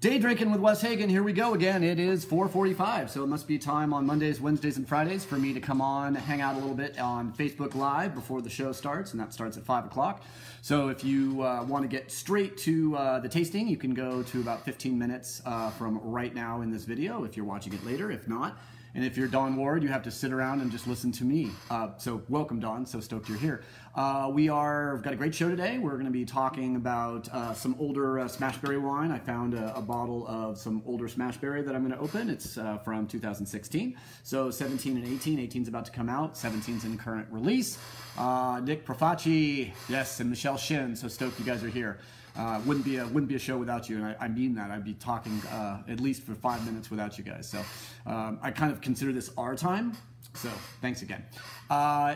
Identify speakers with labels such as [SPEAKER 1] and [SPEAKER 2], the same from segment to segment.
[SPEAKER 1] Day drinking with Wes Hagen. Here we go again. It is 4:45, so it must be time on Mondays, Wednesdays, and Fridays for me to come on, hang out a little bit on Facebook Live before the show starts, and that starts at 5 o'clock. So if you want to get straight to the tasting, you can go to about 15 minutes from right now in this video if you're watching it later. If not, and if you're Don Ward, you have to sit around and just listen to me. So welcome, Don. So stoked you're here. We've got a great show today. We're going to be talking about some older Smashberry wine. I found a bottle of some older Smashberry that I'm going to open. It's from 2016. So 17 and 18. 18's about to come out. 17's in current release. Nick Profaci, yes, and Michelle Shin. So stoked you guys are here. Wouldn't be a show without you, and I mean that. I'd be talking at least for 5 minutes without you guys. So I kind of consider this our time. So thanks again.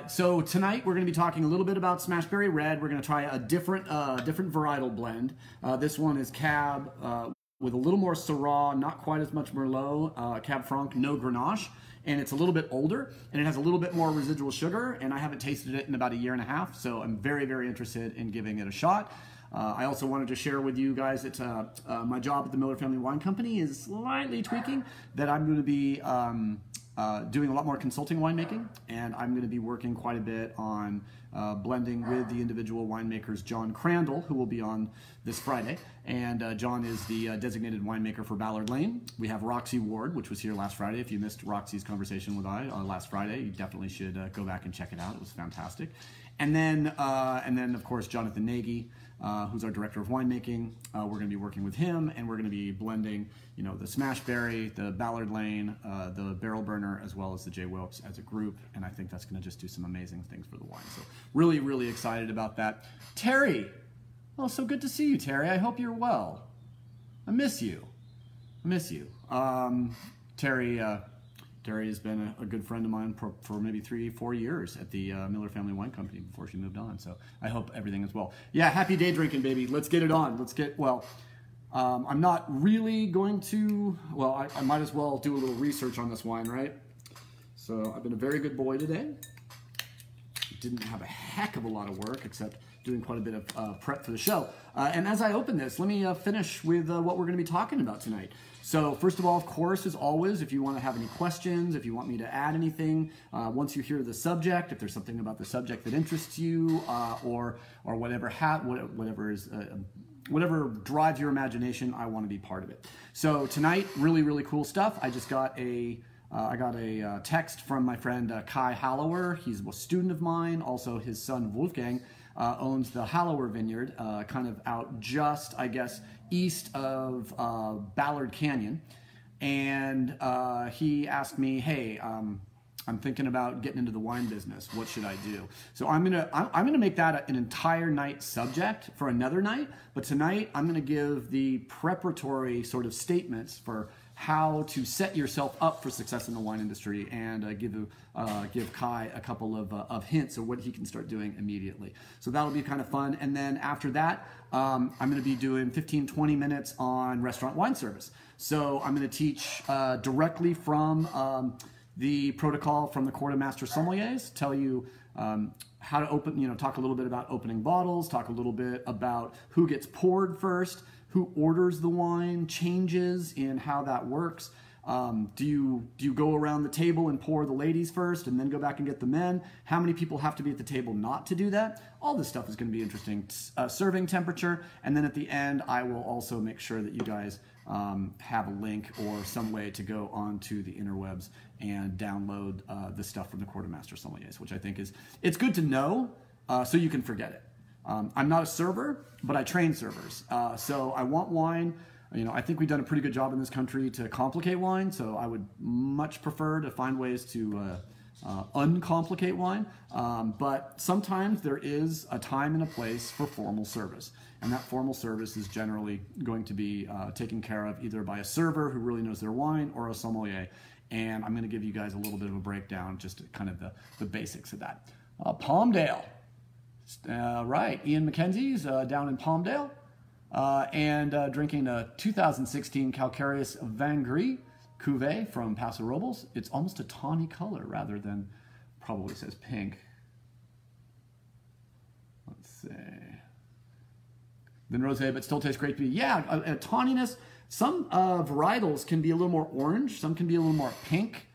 [SPEAKER 1] So tonight we're going to be talking a little bit about Smashberry Red. We're going to try a different varietal blend. This one is Cab with a little more Syrah, not quite as much Merlot. Cab Franc, no Grenache. And it's a little bit older, and it has a little bit more residual sugar, and I haven't tasted it in about a year and a half, so I'm very, very interested in giving it a shot. I also wanted to share with you guys that my job at the Miller Family Wine Company is slightly tweaking, that I'm going to be doing a lot more consulting winemaking, and I'm going to be working quite a bit on blending with the individual winemakers, John Crandall, who will be on this Friday, and John is the designated winemaker for Ballard Lane. We have Roxy Ward, which was here last Friday. If you missed Roxy's conversation with I last Friday, you definitely should go back and check it out. It was fantastic. And then of course, Jonathan Nagy, who's our director of winemaking. We're going to be working with him, and we're going to be blending, the Smashberry, the Ballard Lane, the Barrel Burner, as well as the J. Wilkes as a group. And I think that's going to just do some amazing things for the wine. So really, really excited about that. Terry, oh, so good to see you, Terry. I hope you're well. I miss you. Terry has been a good friend of mine for maybe 3-4 years at the Miller Family Wine Company before she moved on. So I hope everything is well. Yeah, happy day drinking, baby. Let's get it on. I'm not really going to, I might as well do a little research on this wine, right? So I've been a very good boy today. Didn't have a heck of a lot of work except doing quite a bit of prep for the show. And as I open this, let me finish with what we're going to be talking about tonight. So first of all, of course, as always, if you want to have any questions, if you want me to add anything, once you hear the subject, if there's something about the subject that interests you, or whatever drives your imagination, I want to be part of it. So tonight, really, really cool stuff. I just got I got a text from my friend Kai Hallower. He's a student of mine. Also, his son Wolfgang owns the Hallower Vineyard, kind of out just, I guess, east of Ballard Canyon. And he asked me, hey, I'm thinking about getting into the wine business. What should I do? So I'm gonna make that an entire night subject for another night. But tonight I'm gonna give the preparatory sort of statements for how to set yourself up for success in the wine industry, and give Kai a couple of hints of what he can start doing immediately. So that'll be kind of fun. And then after that, I'm going to be doing 15-20 minutes on restaurant wine service. So I'm going to teach directly from the protocol from the Court of Master Sommeliers, tell you how to open, talk a little bit about opening bottles, talk a little bit about who gets poured first, who orders the wine, changes in how that works. Do you go around the table and pour the ladies first and then go back and get the men? How many people have to be at the table not to do that? All this stuff is going to be interesting. Serving temperature, and then at the end, I will also make sure that you guys have a link or some way to go onto the interwebs and download the stuff from the Court of Master Sommeliers, which I think it's good to know so you can forget it. I'm not a server, but I train servers. So I want wine. I think we've done a pretty good job in this country to complicate wine, so I would much prefer to find ways to uncomplicate wine. But sometimes there is a time and a place for formal service, and that formal service is generally going to be taken care of either by a server who really knows their wine or a sommelier. And I'm going to give you guys a little bit of a breakdown, just kind of the basics of that. Palmdale. Right, Ian McKenzie's down in Palmdale, and drinking a 2016 Calcareous Vangry Cuvée from Paso Robles. It's almost a tawny color rather than, probably says pink. Let's see. Than rosé, but still tastes great to me. Yeah, a tawniness, Some varietals can be a little more orange. Some can be a little more pink.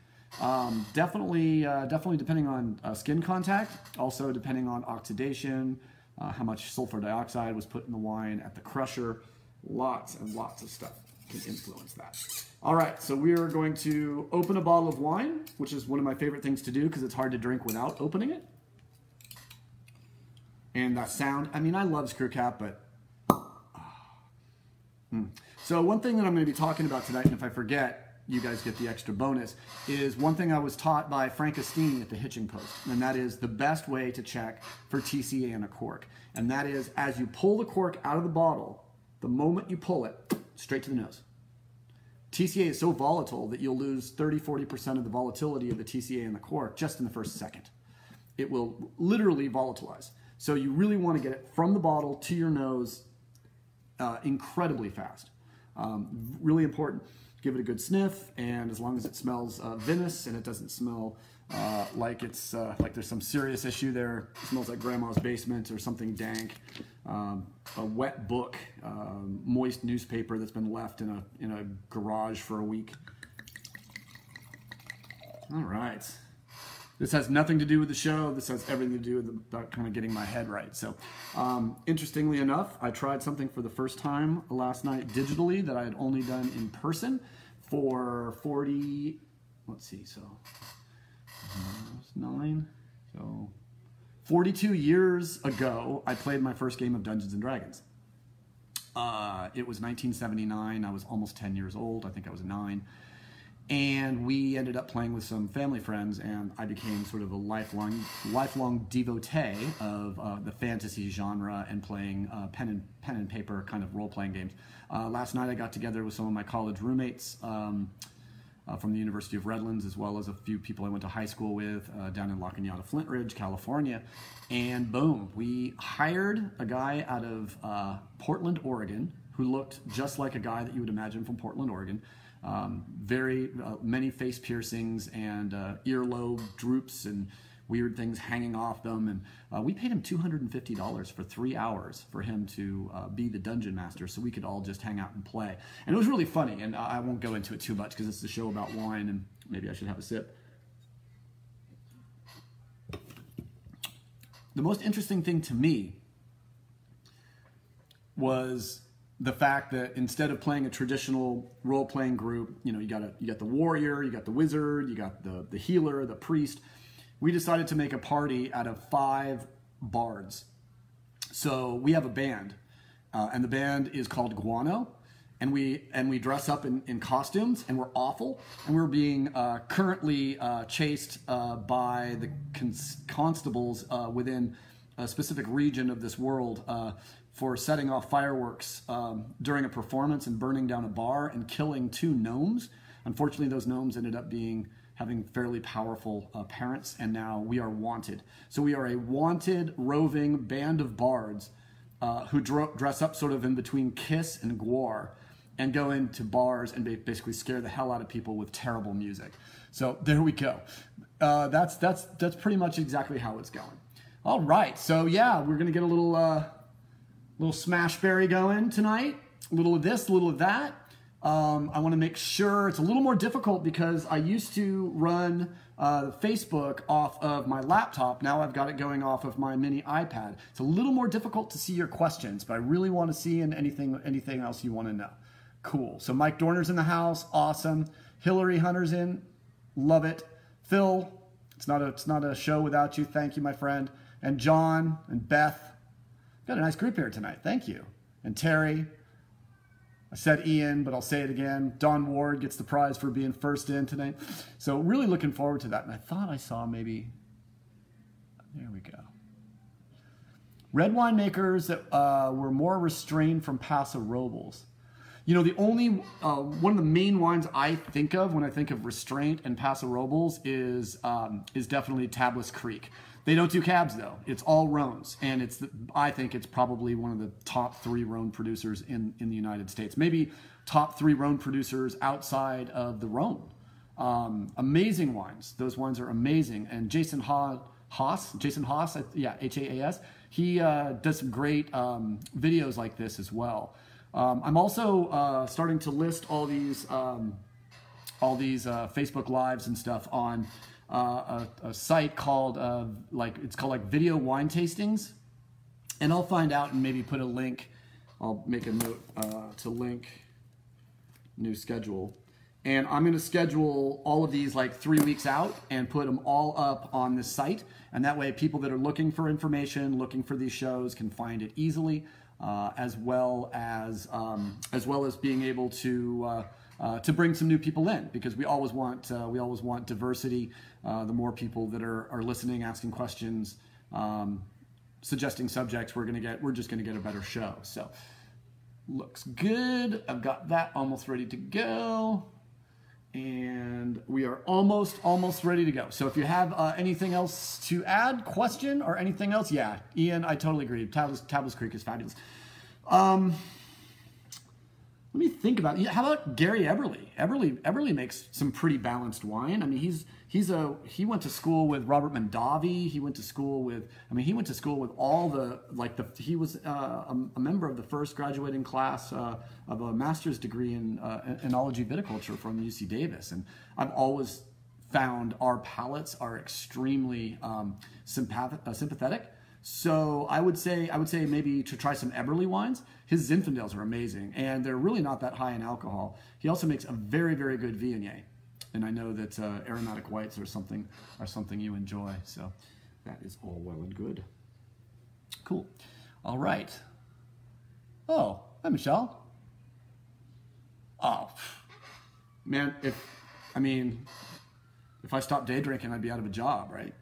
[SPEAKER 1] Definitely depending on skin contact. Also depending on oxidation, how much sulfur dioxide was put in the wine at the crusher. Lots and lots of stuff can influence that. All right, so we are going to open a bottle of wine, which is one of my favorite things to do because it's hard to drink without opening it. And that sound, I mean, I love screw cap, but... So one thing that I'm going to be talking about tonight, and if I forget, you guys get the extra bonus, is one thing I was taught by Frank Estini at the Hitching Post, and that is the best way to check for TCA in a cork. And that is, as you pull the cork out of the bottle, the moment you pull it, straight to the nose. TCA is so volatile that you'll lose 30–40% of the volatility of the TCA in the cork just in the first second. It will literally volatilize. So you really want to get it from the bottle to your nose incredibly fast. Really important. Give it a good sniff, and as long as it smells vinous and it doesn't smell like it's like there's some serious issue there, it smells like grandma's basement or something dank, a wet book, moist newspaper that's been left in a garage for a week. All right. This has nothing to do with the show. This has everything to do with about kind of getting my head right. So, interestingly enough, I tried something for the first time last night digitally that I had only done in person for 40, let's see, so 9, so 42 years ago, I played my first game of Dungeons and Dragons. It was 1979. I was almost 10 years old. I think I was 9. And we ended up playing with some family friends, and I became sort of a lifelong devotee of the fantasy genre and playing pen and paper kind of role-playing games. Last night I got together with some of my college roommates from the University of Redlands, as well as a few people I went to high school with down in La Cañada, Flint Ridge, California. And boom, we hired a guy out of Portland, Oregon, who looked just like a guy that you would imagine from Portland, Oregon. Very many face piercings and earlobe droops and weird things hanging off them, and we paid him $250 for 3 hours for him to be the dungeon master, so we could all just hang out and play. And it was really funny, and I won't go into it too much because it's a show about wine, and maybe I should have a sip. The most interesting thing to me was the fact that instead of playing a traditional role-playing group, you know, you got the warrior, you got the wizard, you got the healer, the priest. We decided to make a party out of 5 bards. So we have a band, and the band is called Guano, and we dress up in costumes, and we're awful, and we're being currently chased by the constables within a specific region of this world for setting off fireworks during a performance and burning down a bar and killing 2 gnomes. Unfortunately, those gnomes ended up having fairly powerful parents, and now we are wanted. So we are a wanted, roving band of bards who dress up sort of in between Kiss and Gwar and go into bars and basically scare the hell out of people with terrible music. So there we go. That's pretty much exactly how it's going. All right, so yeah, we're gonna get a little Smashberry going tonight. A little of this, a little of that. I want to make sure it's a little more difficult because I used to run Facebook off of my laptop. Now I've got it going off of my mini iPad. It's a little more difficult to see your questions, but I really want to see anything else you want to know. Cool. So Mike Dorner's in the house. Awesome. Hillary Hunter's in. Love it. Phil, it's not a show without you. Thank you, my friend. And John and Beth. Got a nice group here tonight. Thank you. And Terry. I said Ian, but I'll say it again. Don Ward gets the prize for being first in tonight. So really looking forward to that. And I thought I saw maybe, there we go. Red wine makers that were more restrained from Paso Robles. You know, the only, one of the main wines I think of when I think of restraint and Paso Robles is definitely Tablas Creek. They don't do cabs though. It's all Rhones, and I think it's probably one of the top 3 Rhone producers in the United States. Maybe top 3 Rhone producers outside of the Rhone. Amazing wines. Those wines are amazing. And Jason Haas, yeah, H-A-A-S. He does some great videos like this as well. I'm also starting to list all these Facebook Lives and stuff on a site called it's called Video Wine Tastings, and I'll find out and maybe put a link. I'll make a note to link new schedule, and I'm going to schedule all of these like 3 weeks out and put them all up on this site, and that way people that are looking for information, looking for these shows, can find it easily, as well as being able to bring some new people in, because we always want diversity. The more people that are listening, asking questions, suggesting subjects, we're just gonna get a better show. So looks good. I've got that almost ready to go, and we are almost ready to go. So if you have anything else to add, question or anything else, yeah, Ian, I totally agree. Tablets Creek is fabulous. Let me think about it. How about Gary Eberly? Eberly makes some pretty balanced wine. I mean, he went to school with Robert Mondavi. He went to school with all he was a member of the first graduating class of a master's degree in enology viticulture from UC Davis. And I've always found our palates are extremely sympathetic. So I would say maybe to try some Eberly wines. His Zinfandels are amazing, and they're really not that high in alcohol. He also makes a very, very good Viognier, and I know that aromatic whites are something you enjoy. So that is all well and good. Cool. All right. Oh, hi, Michelle. Oh, man, if I stopped day drinking, I'd be out of a job, right?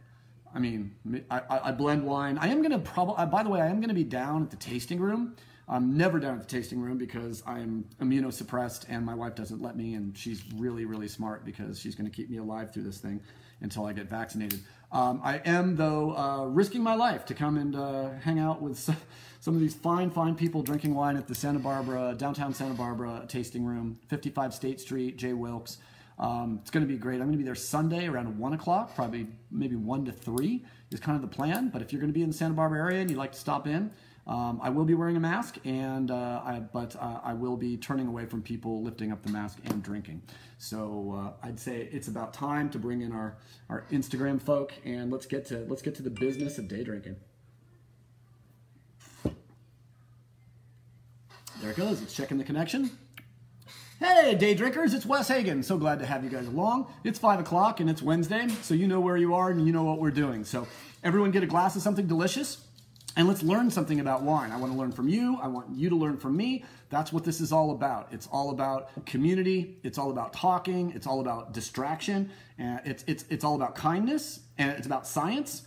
[SPEAKER 1] I mean, I blend wine. I am going to by the way, I am going to be down at the tasting room. I'm never down at the tasting room because I'm immunosuppressed and my wife doesn't let me, and she's really, really smart because she's going to keep me alive through this thing until I get vaccinated. I am, though, risking my life to come and hang out with some of these fine people drinking wine at the downtown Santa Barbara tasting room, 55 State Street, J. Wilkes. It's going to be great. I'm going to be there Sunday around 1 o'clock, probably maybe 1 to 3 is kind of the plan. But if you're going to be in the Santa Barbara area and you'd like to stop in, I will be wearing a mask, and I will be turning away from people lifting up the mask and drinking. So I'd say it's about time to bring in our Instagram folk, and let's get to the business of day drinking. There it goes. It's checking the connection. Hey, day drinkers, it's Wes Hagen. So glad to have you guys along. It's 5 o'clock and it's Wednesday, so you know where you are and you know what we're doing. So everyone get a glass of something delicious and let's learn something about wine. I want to learn from you. I want you to learn from me. That's what this is all about. It's all about community. It's all about talking. It's all about distraction. And it's all about kindness, and it's about science.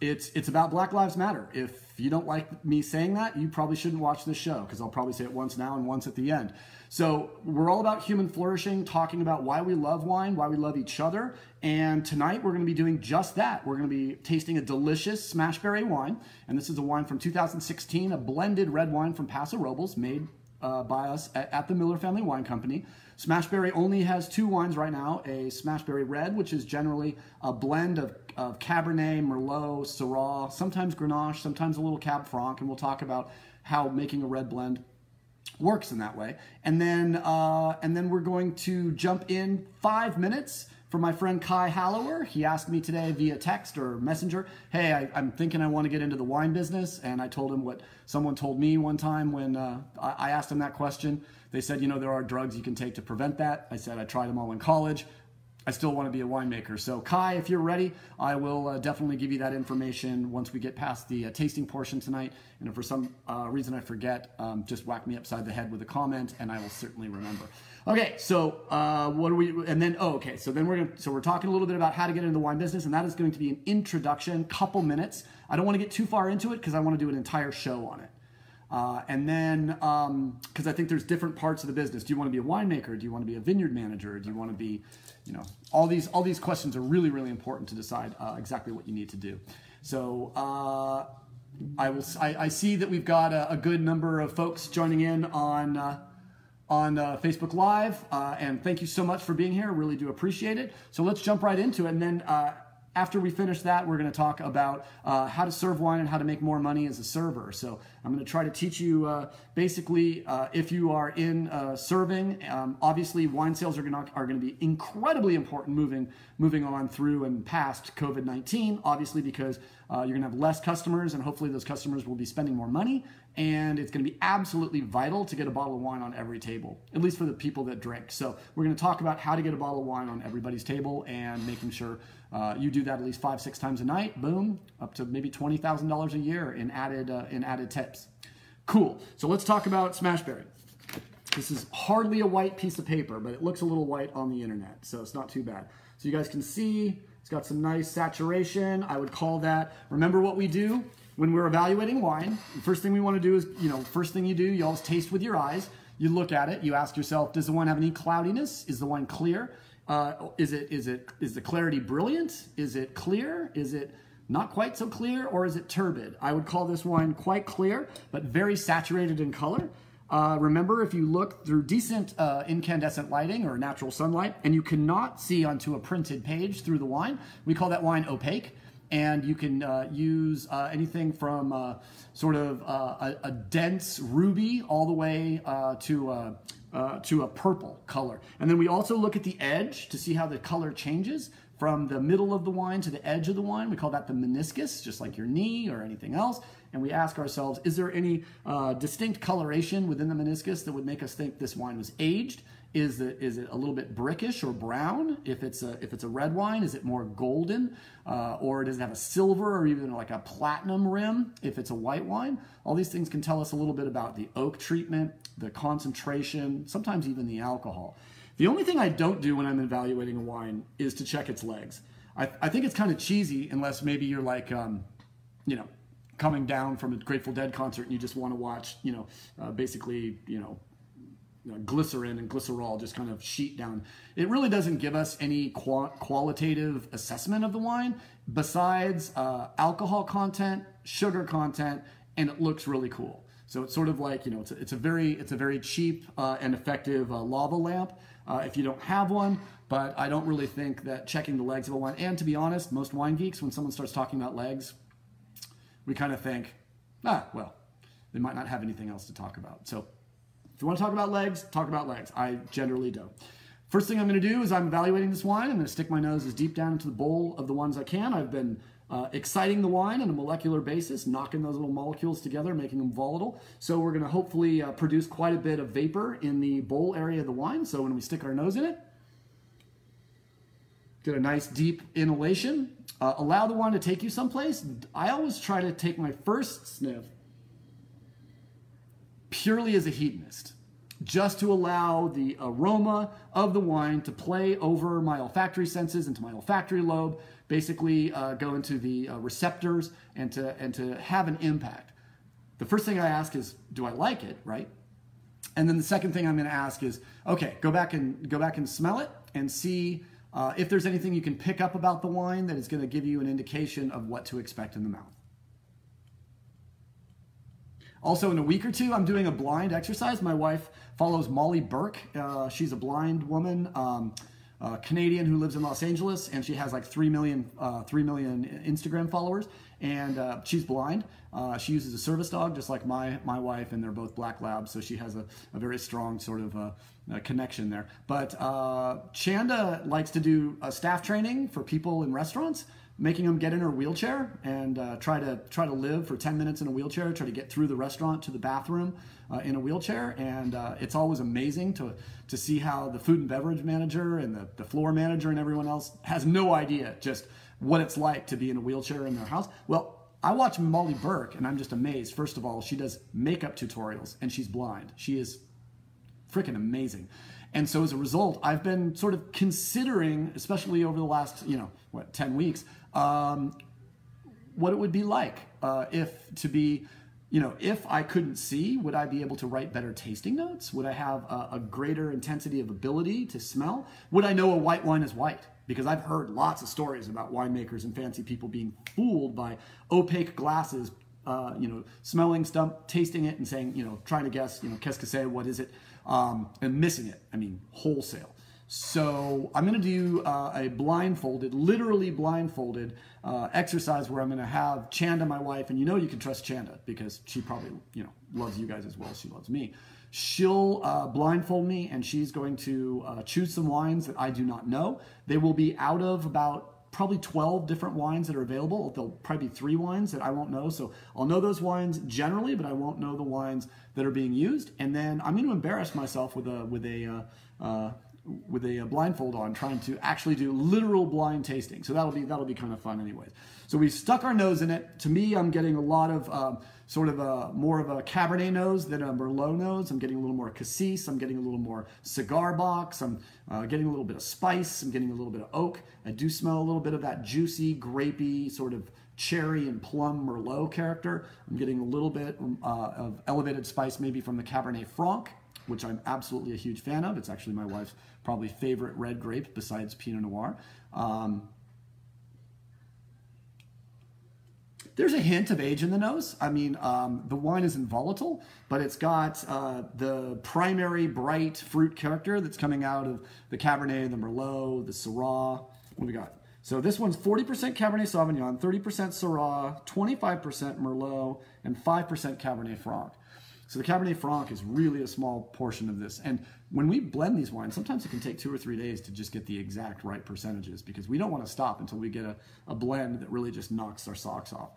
[SPEAKER 1] It's about Black Lives Matter. If you don't like me saying that, you probably shouldn't watch this show, because I'll probably say it once now and once at the end. So we're all about human flourishing, talking about why we love wine, why we love each other. And tonight we're going to be doing just that. We're going to be tasting a delicious Smashberry wine. And this is a wine from 2016, a blended red wine from Paso Robles, made by us at the Miller Family Wine Company. Smashberry only has 2 wines right now, a Smashberry Red, which is generally a blend of Cabernet, Merlot, Syrah, sometimes Grenache, sometimes a little Cab Franc, and we'll talk about how making a red blend works in that way. And then we're going to jump in 5 minutes for my friend Kai Hallower. He asked me today via text or messenger, hey, I'm thinking I want to get into the wine business. And I told him what someone told me one time when I asked him that question. They said, there are drugs you can take to prevent that. I said I tried them all in college. I still want to be a winemaker. So Kai, if you're ready, I will definitely give you that information once we get past the tasting portion tonight. And if for some reason I forget, just whack me upside the head with a comment and I will certainly remember. Okay, so what are we, and then, so then we're talking a little bit about how to get into the wine business, and that is going to be an introduction, couple minutes. I don't want to get too far into it because I want to do an entire show on it. And then, because I think there's different parts of the business. Do you want to be a winemaker? Do you want to be a vineyard manager? Do you want to be, all these questions are really, really important to decide exactly what you need to do. So I see that we've got a good number of folks joining in on Facebook Live, and thank you so much for being here. Really do appreciate it. So let's jump right into it. And then after we finish that, we're going to talk about how to serve wine and how to make more money as a server. So I'm going to try to teach you basically if you are in serving, obviously wine sales are going to be incredibly important moving on through and past COVID-19, obviously because you're going to have less customers and hopefully those customers will be spending more money. And it's going to be absolutely vital to get a bottle of wine on every table, at least for the people that drink. So we're going to talk about how to get a bottle of wine on everybody's table and making sure you do that at least 5-6 times a night. Boom, up to maybe $20,000 a year in added tips. Cool. So let's talk about Smashberry. This is hardly a white piece of paper, but it looks a little white on the internet, so it's not too bad. So you guys can see it's got some nice saturation. I would call that, remember what we do when we're evaluating wine. The first thing we want to do is, first thing you do, you always taste with your eyes. You look at it, you ask yourself, does the wine have any cloudiness? Is the wine clear? Is the clarity brilliant? Is it clear? Is it not quite so clear? Or is it turbid? I would call this wine quite clear, but very saturated in color. Remember, if you look through decent incandescent lighting or natural sunlight, and you cannot see onto a printed page through the wine, we call that wine opaque. And you can use anything from sort of a dense ruby all the way to a purple color. And then we also look at the edge to see how the color changes from the middle of the wine to the edge of the wine. We call that the meniscus, just like your knee or anything else. And we ask ourselves, is there any distinct coloration within the meniscus that would make us think this wine was aged? Is it a little bit brickish or brown? If it's a red wine, is it more golden? Or does it have a silver or even like a platinum rim if it's a white wine? All these things can tell us a little bit about the oak treatment, the concentration, sometimes even the alcohol. The only thing I don't do when I'm evaluating a wine is to check its legs. I think it's kind of cheesy unless maybe you're like, coming down from a Grateful Dead concert and you just want to watch, glycerin and glycerol just kind of sheet down. It really doesn't give us any qualitative assessment of the wine besides alcohol content, sugar content, and it looks really cool. So it's sort of like, it's a very cheap and effective lava lamp if you don't have one. But I don't really think that checking the legs of a wine, and to be honest, most wine geeks, when someone starts talking about legs, we kind of think, well, they might not have anything else to talk about. So if you want to talk about legs, talk about legs. I generally don't. First thing I'm going to do is I'm evaluating this wine. I'm going to stick my nose as deep down into the bowl of the ones I can. I've been exciting the wine on a molecular basis, knocking those little molecules together, making them volatile. So we're going to hopefully produce quite a bit of vapor in the bowl area of the wine. So when we stick our nose in it, get a nice deep inhalation. Allow the wine to take you someplace. I always try to take my first sniff purely as a hedonist, just to allow the aroma of the wine to play over my olfactory senses, into my olfactory lobe, basically go into the receptors and to have an impact. The first thing I ask is, do I like it, right? And then the second thing I'm going to ask is, okay, go back and smell it and see if there's anything you can pick up about the wine that is going to give you an indication of what to expect in the mouth. Also, in a week or two, I'm doing a blind exercise. My wife follows Molly Burke. She's a blind woman, Canadian who lives in Los Angeles, and she has like 3 million Instagram followers, and she's blind. She uses a service dog just like my wife, and they're both black labs, so she has a very strong sort of connection there. But Chanda likes to do staff training for people in restaurants, making them get in her wheelchair and try to live for 10 minutes in a wheelchair, try to get through the restaurant to the bathroom in a wheelchair. And it's always amazing to see how the food and beverage manager and the floor manager and everyone else has no idea just what it's like to be in a wheelchair in their house. Well, I watch Molly Burke and I'm just amazed. First of all, she does makeup tutorials and she's blind. She is freaking amazing. And so as a result, I've been sort of considering, especially over the last, 10 weeks, what it would be like if I couldn't see, would I be able to write better tasting notes? Would I have a greater intensity of ability to smell? Would I know a white wine is white? Because I've heard lots of stories about winemakers and fancy people being fooled by opaque glasses, smelling stuff, tasting it and saying, trying to guess, qu'est-ce que c'est, what is it, and missing it, wholesale. So I'm going to do a blindfolded, literally blindfolded exercise where I'm going to have Chanda, my wife, and you know you can trust Chanda because she probably, you know, loves you guys as well as she loves me. She'll blindfold me, and she's going to choose some wines that I do not know. They will be out of about probably 12 different wines that are available. There'll probably be 3 wines that I won't know. So I'll know those wines generally, but I won't know the wines that are being used. And then I'm going to embarrass myself with a blindfold on, trying to actually do literal blind tasting. So that'll be kind of fun anyways. So we stuck our nose in it. To me, I'm getting a lot of more of a Cabernet nose than a Merlot nose. I'm getting a little more cassis. I'm getting a little more cigar box. I'm getting a little bit of spice. I'm getting a little bit of oak. I do smell a little bit of that juicy, grapey, sort of cherry and plum Merlot character. I'm getting a little bit of elevated spice maybe from the Cabernet Franc, which I'm absolutely a huge fan of. It's actually my wife's probably favorite red grape besides Pinot Noir. There's a hint of age in the nose. I mean, the wine isn't volatile, but it's got the primary bright fruit character that's coming out of the Cabernet, the Merlot, the Syrah. What do we got? So this one's 40% Cabernet Sauvignon, 30% Syrah, 25% Merlot, and 5% Cabernet Franc. So the Cabernet Franc is really a small portion of this. And when we blend these wines, sometimes it can take 2 or 3 days to just get the exact right percentages because we don't want to stop until we get a blend that really just knocks our socks off.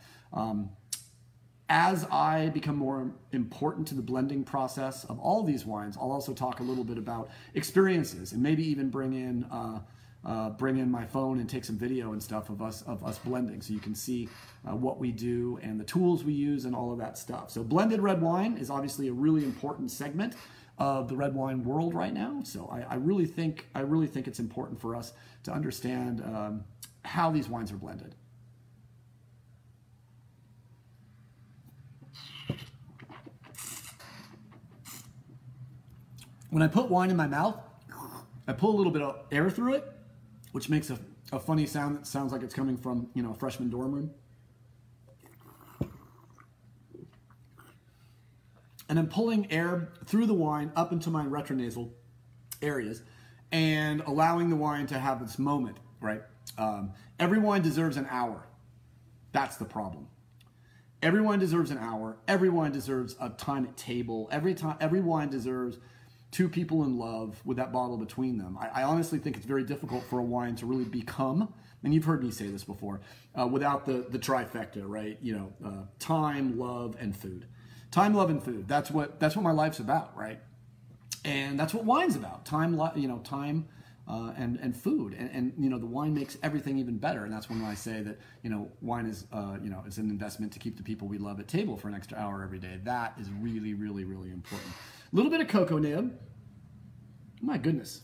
[SPEAKER 1] As I become more important to the blending process of all these wines, I'll also talk a little bit about experiences and maybe even bring in my phone and take some video and stuff of us blending, so you can see what we do and the tools we use and all of that stuff. So blended red wine is obviously a really important segment of the red wine world right now. So I really think it's important for us to understand how these wines are blended. When I put wine in my mouth, I pull a little bit of air through it, which makes a funny sound that sounds like it's coming from, you know, a freshman dorm room. And I'm pulling air through the wine up into my retronasal areas and allowing the wine to have this moment, right? Every wine deserves an hour. That's the problem. Every wine deserves an hour. Every wine deserves a time at table. Every wine deserves 2 people in love with that bottle between them. I honestly think it's very difficult for a wine to really become, and you've heard me say this before, without the trifecta, right? You know, time, love, and food. Time, love, and food. That's what my life's about, right? And that's what wine's about. Time, and food. And you know, the wine makes everything even better. And that's when I say that, you know, wine is it's an investment to keep the people we love at table for an extra hour every day. That is really, really, really important. A little bit of cocoa nib. My goodness.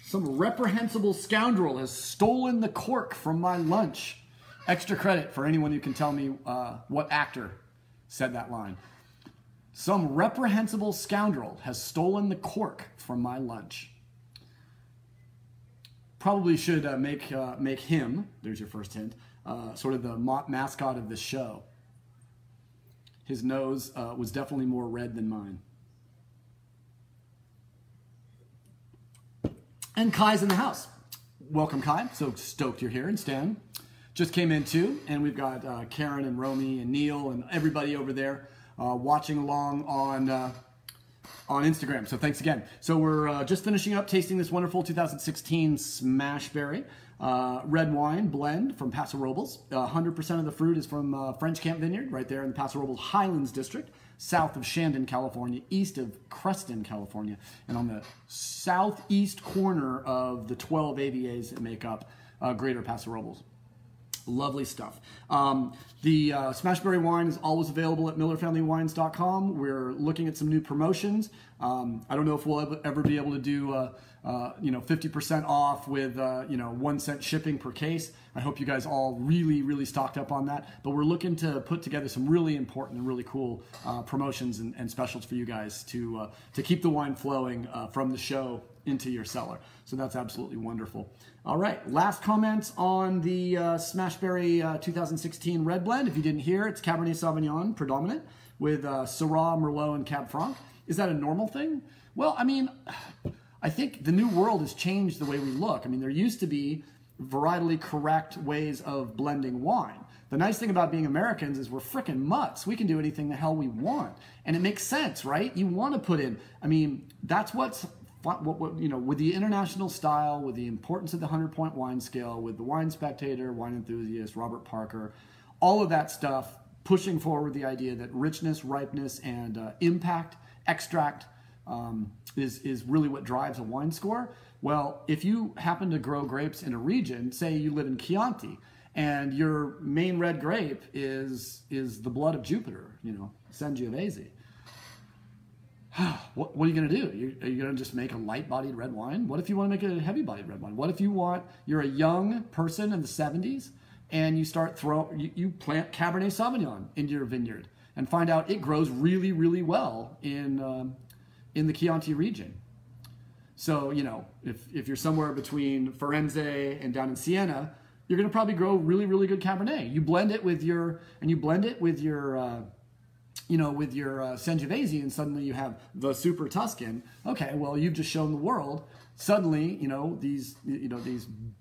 [SPEAKER 1] Some reprehensible scoundrel has stolen the cork from my lunch. Extra credit for anyone who can tell me what actor said that line. Some reprehensible scoundrel has stolen the cork from my lunch. Probably should make him, there's your first hint, sort of the mascot of this show. His nose was definitely more red than mine. And Kai's in the house. Welcome, Kai. So stoked you're here. And Stan just came in too. And we've got Karen and Romy and Neil and everybody over there watching along on Instagram. So thanks again. So we're just finishing up tasting this wonderful 2016 Smashberry red wine blend from Paso Robles. 100% of the fruit is from French Camp Vineyard, right there in the Paso Robles Highlands District, south of Shandon, California, east of Creston, California, and on the southeast corner of the 12 AVAs that make up Greater Paso Robles. Lovely stuff. The Smashberry wine is always available at millerfamilywines.com. We're looking at some new promotions. I don't know if we'll ever be able to do 50% off with 1 cent shipping per case. I hope you guys all really stocked up on that. But we're looking to put together some really important and really cool promotions and specials for you guys to keep the wine flowing from the show into your cellar. So that's absolutely wonderful. All right, last comments on the Smashberry 2016 Red Blend. If you didn't hear, it's Cabernet Sauvignon predominant with Syrah, Merlot, and Cab Franc. Is that a normal thing? Well, I mean, I think the new world has changed the way we look. I mean, there used to be varietally correct ways of blending wine. The nice thing about being Americans is we're frickin' mutts. We can do anything the hell we want. And it makes sense, right? You want to put in, I mean, that's what's, you know, with the international style, with the importance of the 100-point wine scale, with the Wine Spectator, Wine Enthusiast, Robert Parker, all of that stuff, pushing forward the idea that richness, ripeness, and impact, extract is really what drives a wine score. Well, if you happen to grow grapes in a region, say you live in Chianti, and your main red grape is the blood of Jupiter, you know, Sangiovese. What are you going to do? Are you going to just make a light-bodied red wine? What if you want to make a heavy-bodied red wine? What if you're a young person in the 70s and you start you plant Cabernet Sauvignon into your vineyard and find out it grows really, really well in the Chianti region. So, you know, if you're somewhere between Firenze and down in Siena, you're going to probably grow really, really good Cabernet. You blend it with your Sangiovese, and suddenly you have the Super Tuscan. Okay, well, you've just shown the world. Suddenly, these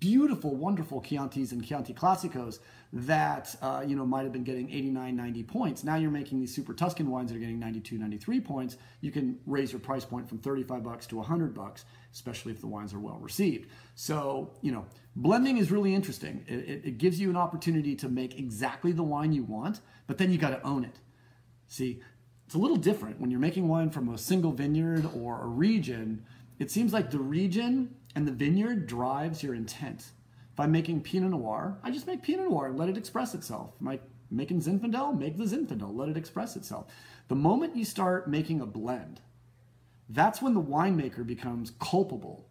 [SPEAKER 1] beautiful, wonderful Chiantis and Chianti Classicos that might have been getting 89, 90 points. Now you're making these Super Tuscan wines that are getting 92, 93 points. You can raise your price point from $35 to $100, especially if the wines are well received. So, blending is really interesting. It gives you an opportunity to make exactly the wine you want, but then you got to own it. See, it's a little different when you're making wine from a single vineyard or a region. It seems like the region and the vineyard drives your intent. If I'm making Pinot Noir, I just make Pinot Noir and let it express itself. If I'm making Zinfandel, make the Zinfandel, let it express itself. The moment you start making a blend, that's when the winemaker becomes culpable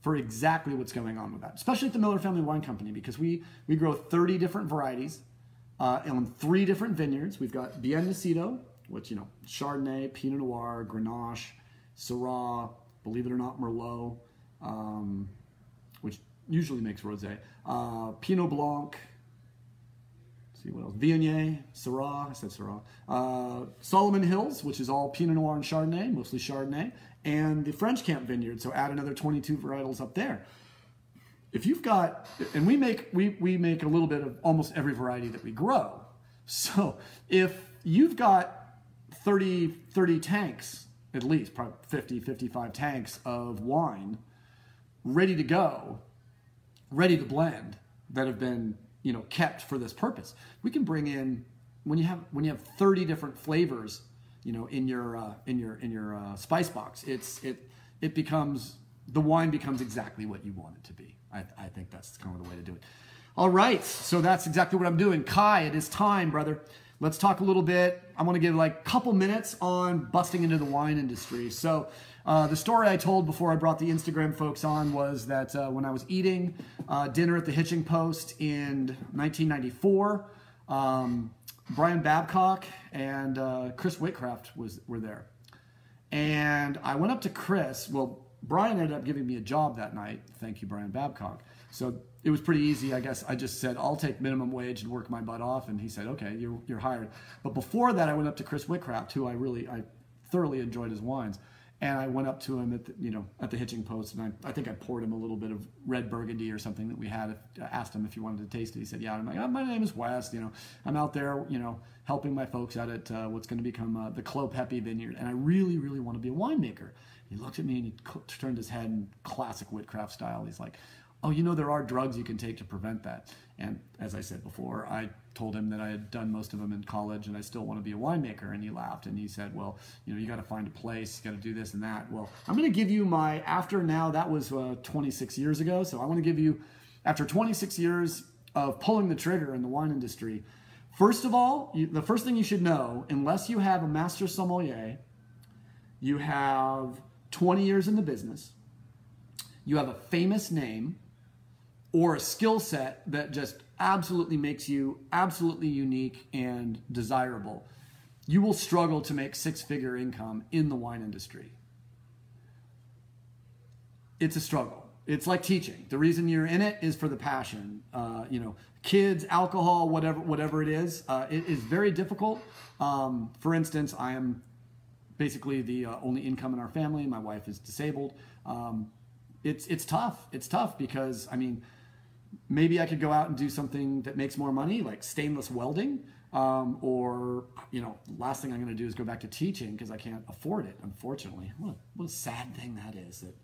[SPEAKER 1] for exactly what's going on with that, especially at the Miller Family Wine Company, because we grow 30 different varieties on 3 different vineyards. We've got Bien Nacido, which, Chardonnay, Pinot Noir, Grenache, Syrah, believe it or not, Merlot, which usually makes rosé, Pinot Blanc, let's see what else, Viognier, Syrah, I said Syrah, Solomon Hills, which is all Pinot Noir and Chardonnay, mostly Chardonnay, and the French Camp Vineyard, so add another 22 varietals up there. If you've got, and we make a little bit of almost every variety that we grow. So if you've got 30 tanks, at least probably 50, 55 tanks of wine ready to go, ready to blend, that have been, kept for this purpose, we can bring in, when you have 30 different flavors, in your spice box, the wine becomes exactly what you want it to be. I think that's kind of the way to do it. All right, so that's exactly what I'm doing. Kai, it is time, brother. Let's talk a little bit. I want to give like a couple minutes on busting into the wine industry. So the story I told before I brought the Instagram folks on was that when I was eating dinner at the Hitching Post in 1994, Brian Babcock and Chris Whitcraft were there. And I went up to Chris. Well, Brian ended up giving me a job that night. Thank you, Brian Babcock. So it was pretty easy. I guess I just said, I'll take minimum wage and work my butt off. And he said, okay, you're hired. But before that, I went up to Chris Whitcraft, who I thoroughly enjoyed his wines. And I went up to him at the Hitching Post, and I think I poured him a little bit of red Burgundy or something that we had. I asked him if he wanted to taste it. He said, yeah. I'm like, oh, my name is Wes. I'm out there, helping my folks out at what's going to become the Clos Pepe Vineyard, and I really, really want to be a winemaker. He looked at me and he turned his head in classic Whitcraft style. He's like, oh, there are drugs you can take to prevent that. And as I said before, I told him that I had done most of them in college and I still want to be a winemaker. And he laughed and he said, well, you got to find a place, you got to do this and that. Well, I'm going to give you that was 26 years ago. So I want to give you, after 26 years of pulling the trigger in the wine industry, first of all, the first thing you should know, unless you have a master sommelier, you have 20 years in the business, you have a famous name, or a skill set that just absolutely makes you absolutely unique and desirable, you will struggle to make 6-figure income in the wine industry. It's a struggle. It's like teaching. The reason you're in it is for the passion. Kids, alcohol, whatever it is very difficult. For instance, I am basically the only income in our family. My wife is disabled. It's tough. It's tough because, I mean, maybe I could go out and do something that makes more money, like stainless welding, or, last thing I'm going to do is go back to teaching because I can't afford it, unfortunately. What a sad thing that is, that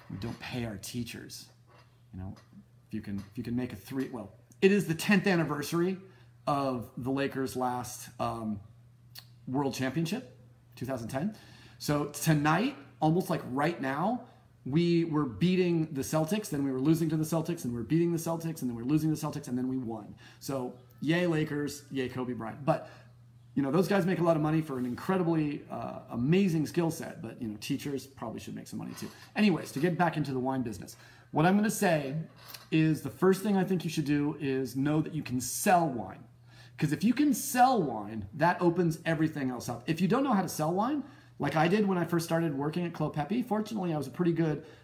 [SPEAKER 1] we don't pay our teachers. If you can make it is the 10th anniversary of the Lakers' last World Championship, 2010. So tonight, almost like right now, we were beating the Celtics, then we were losing to the Celtics, and we were beating the Celtics, and then we were losing to the Celtics, and then we won. So yay Lakers, yay Kobe Bryant. But those guys make a lot of money for an incredibly amazing skill set, but teachers probably should make some money too. Anyways, to get back into the wine business, what I'm going to say is the first thing I think you should do is know that you can sell wine. Because if you can sell wine, that opens everything else up. If you don't know how to sell wine, like I did when I first started working at Clos Pepe, fortunately I was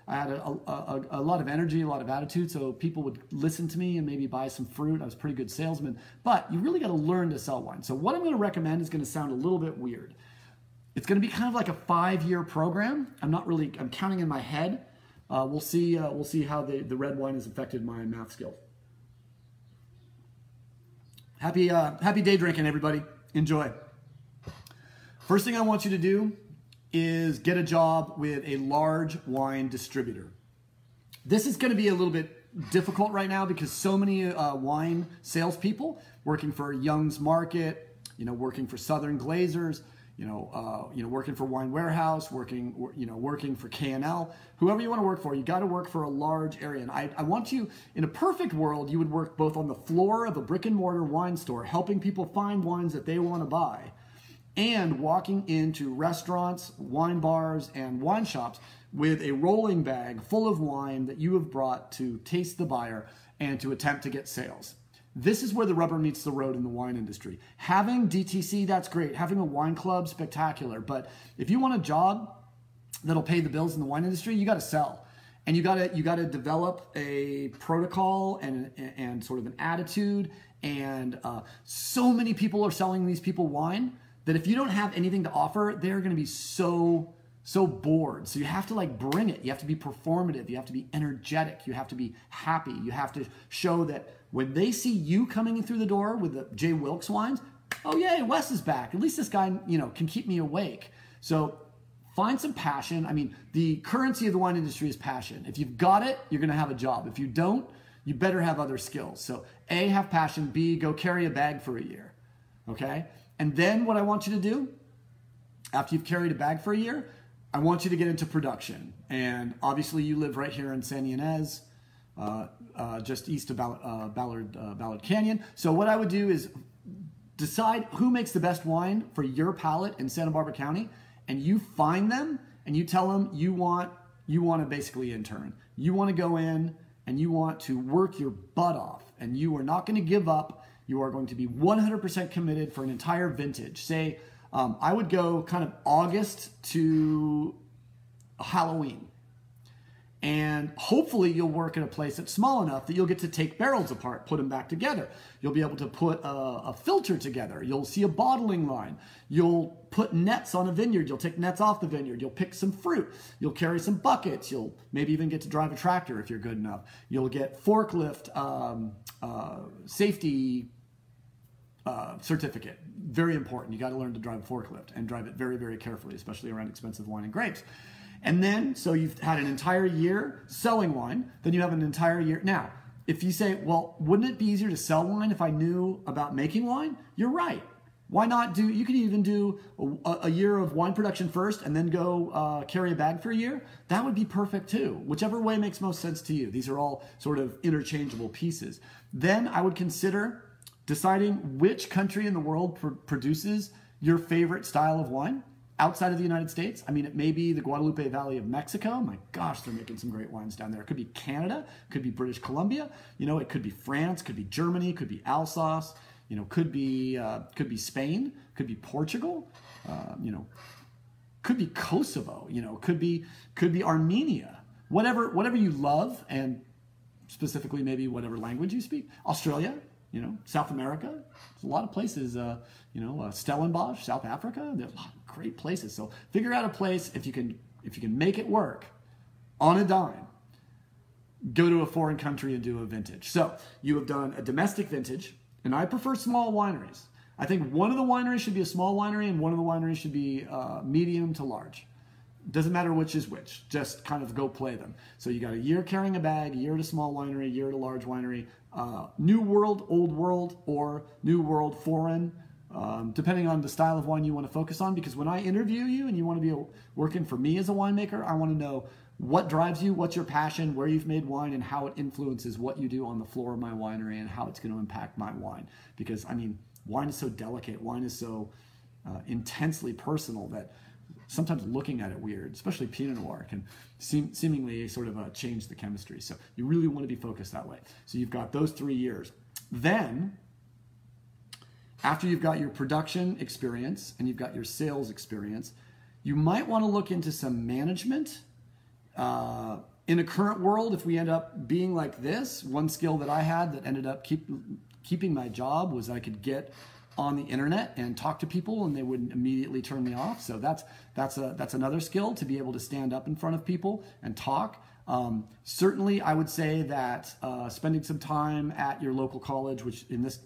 [SPEAKER 1] I had a lot of energy, a lot of attitude, so people would listen to me and maybe buy some fruit. I was a pretty good salesman, but you really got to learn to sell wine. So what I'm going to recommend is going to sound a little bit weird. It's going to be kind of like a 5-year program. I'm counting in my head. We'll see how the red wine has affected my math skills. Happy day drinking, everybody. Enjoy. First thing I want you to do is get a job with a large wine distributor. This is going to be a little bit difficult right now because so many wine salespeople working for Young's Market, working for Southern Glazers, working for Wine Warehouse, working for K&L, whoever you want to work for, you got to work for a large area. And I want you, in a perfect world, you would work both on the floor of a brick and mortar wine store, helping people find wines that they want to buy, and walking into restaurants, wine bars, and wine shops with a rolling bag full of wine that you have brought to taste the buyer and to attempt to get sales. This is where the rubber meets the road in the wine industry. Having DTC, that's great. Having a wine club, spectacular. But if you want a job that'll pay the bills in the wine industry, you got to sell. And you got to develop a protocol and sort of an attitude. And so many people are selling these people wine that if you don't have anything to offer, they're going to be so bored. So you have to bring it. You have to be performative. You have to be energetic. You have to be happy. You have to show that when they see you coming through the door with the J. Wilkes wines, oh yay, Wes is back. At least this guy, can keep me awake. So find some passion. I mean, the currency of the wine industry is passion. If you've got it, you're going to have a job. If you don't, you better have other skills. So A, have passion. B, go carry a bag for a year. Okay? And then what I want you to do, after you've carried a bag for a year, I want you to get into production. And obviously you live right here in San Ynez, just east of Ballard Canyon. So what I would do is decide who makes the best wine for your palate in Santa Barbara County, and you find them and you tell them you want to basically intern. You want to go in and you want to work your butt off, and you are not going to give up. You are going to be 100% committed for an entire vintage. Say, I would go kind of August to Halloween. And hopefully you'll work at a place that's small enough that you'll get to take barrels apart, put them back together. You'll be able to put a filter together. You'll see a bottling line. You'll put nets on a vineyard. You'll take nets off the vineyard. You'll pick some fruit. You'll carry some buckets. You'll maybe even get to drive a tractor if you're good enough. You'll get forklift safety certificate. Very important. You got to learn to drive a forklift and drive it very, very carefully, especially around expensive wine and grapes. And then, so you've had an entire year selling wine, then you have an entire year. Now, if you say, well, wouldn't it be easier to sell wine if I knew about making wine? You're right. Why not you could even do a year of wine production first and then go carry a bag for a year. That would be perfect too. Whichever way makes most sense to you. These are all sort of interchangeable pieces. Then I would consider deciding which country in the world produces your favorite style of wine outside of the United States. I mean, it may be the Guadalupe Valley of Mexico. My gosh, they're making some great wines down there. It could be Canada, it could be British Columbia. It could be France, could be Germany, could be Alsace. Could be Spain, could be Portugal. Could be Kosovo. Could be Armenia. Whatever you love, and specifically maybe whatever language you speak. Australia. South America. There's a lot of places, Stellenbosch, South Africa. There's a lot of great places. So figure out a place, if you can make it work on a dime, go to a foreign country and do a vintage. So you have done a domestic vintage, and I prefer small wineries. I think one of the wineries should be a small winery and one of the wineries should be medium to large. Doesn't matter which is which, just kind of go play them. So you got a year carrying a bag, a year at a small winery, a year at a large winery, new world, old world, or new world, foreign, depending on the style of wine you want to focus on. Because when I interview you and you want to be working for me as a winemaker, I want to know what drives you, what's your passion, where you've made wine, and how it influences what you do on the floor of my winery and how it's going to impact my wine. Because, I mean, wine is so delicate, wine is so intensely personal that sometimes looking at it weird, especially Pinot Noir, can seemingly sort of change the chemistry. So you really want to be focused that way. So you've got those 3 years. Then, after you've got your production experience and you've got your sales experience, you might want to look into some management. In a current world, if we end up being like this, one skill that I had that ended up keeping my job was I could get on the internet and talk to people and they wouldn't immediately turn me off. So that's another skill, to be able to stand up in front of people and talk. Certainly, I would say that spending some time at your local college, which in this